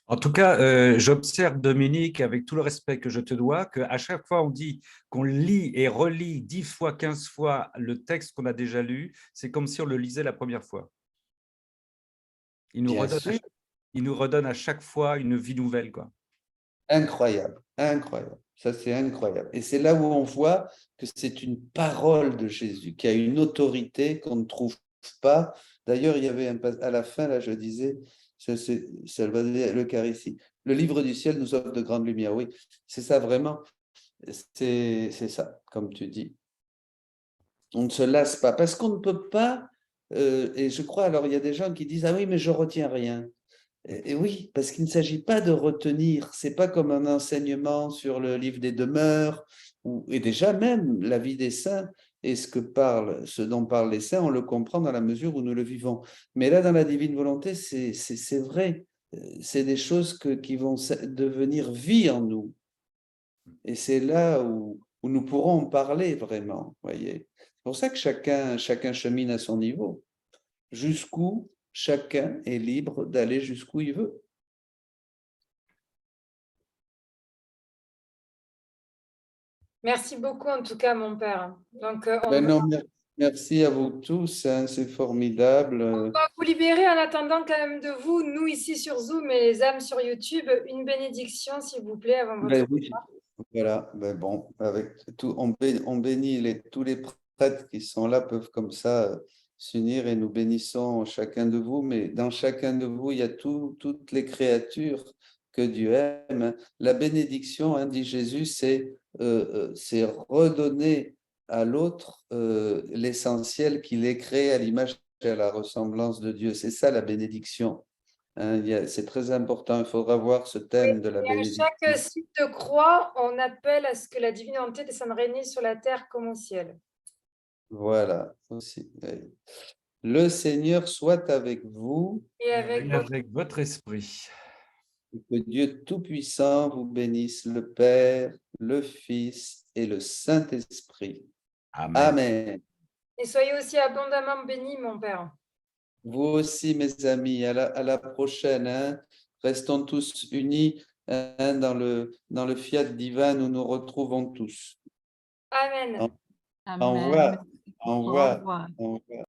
En tout cas, j'observe, Dominique, avec tout le respect que je te dois, qu'à chaque fois on dit qu'on lit et relit 10 fois, 15 fois le texte qu'on a déjà lu, c'est comme si on le lisait la première fois. Il nous redonne à chaque fois une vie nouvelle, quoi. Incroyable, incroyable. Ça, c'est incroyable. Et c'est là où on voit que c'est une parole de Jésus, qui a une autorité qu'on ne trouve pas. D'ailleurs, il y avait à la fin, là, je disais, ça va dire l'Eucharistie. Le livre du ciel nous offre de grandes lumières. Oui, c'est ça vraiment. C'est ça, comme tu dis. On ne se lasse pas, parce qu'on ne peut pas, et je crois, alors il y a des gens qui disent, ah oui, mais je retiens rien. Et oui, parce qu'il ne s'agit pas de retenir, c'est pas comme un enseignement sur le livre des demeures, et déjà même la vie des saints et ce dont parlent les saints, on le comprend dans la mesure où nous le vivons. Mais là, dans la divine volonté, c'est vrai, c'est des choses qui vont devenir vie en nous. Et c'est là où nous pourrons en parler vraiment, voyez. C'est pour ça que chacun chemine à son niveau. Jusqu'où chacun est libre d'aller jusqu'où il veut. Merci beaucoup, en tout cas, mon père. Donc, Merci à vous tous, hein, c'est formidable. on va vous libérer en attendant quand même de vous, nous ici sur Zoom et les âmes sur YouTube, une bénédiction, s'il vous plaît, avant votre Oui, voilà, bon, avec tout, on bénit tous les prêtres qui sont là, peuvent comme ça s'unir et nous bénissons chacun de vous, mais dans chacun de vous, il y a toutes les créatures que Dieu aime. La bénédiction, hein, dit Jésus, c'est redonner à l'autre l'essentiel qu'il est créé à l'image et à la ressemblance de Dieu. C'est ça la bénédiction. Hein, c'est très important, il faudra voir ce thème de la bénédiction. À chaque site de croix, on appelle à ce que la divine volonté descende régner sur la terre comme au ciel. Voilà, aussi. Oui. Le Seigneur soit avec vous. Et avec votre esprit. Et que Dieu Tout-Puissant vous bénisse, le Père, le Fils et le Saint-Esprit. Amen. Amen. Et soyez aussi abondamment bénis, mon Père. Vous aussi, mes amis, à la prochaine. Hein. Restons tous unis dans le fiat divin, nous nous retrouvons tous. Amen. Au revoir. Au revoir. Au revoir. Au revoir.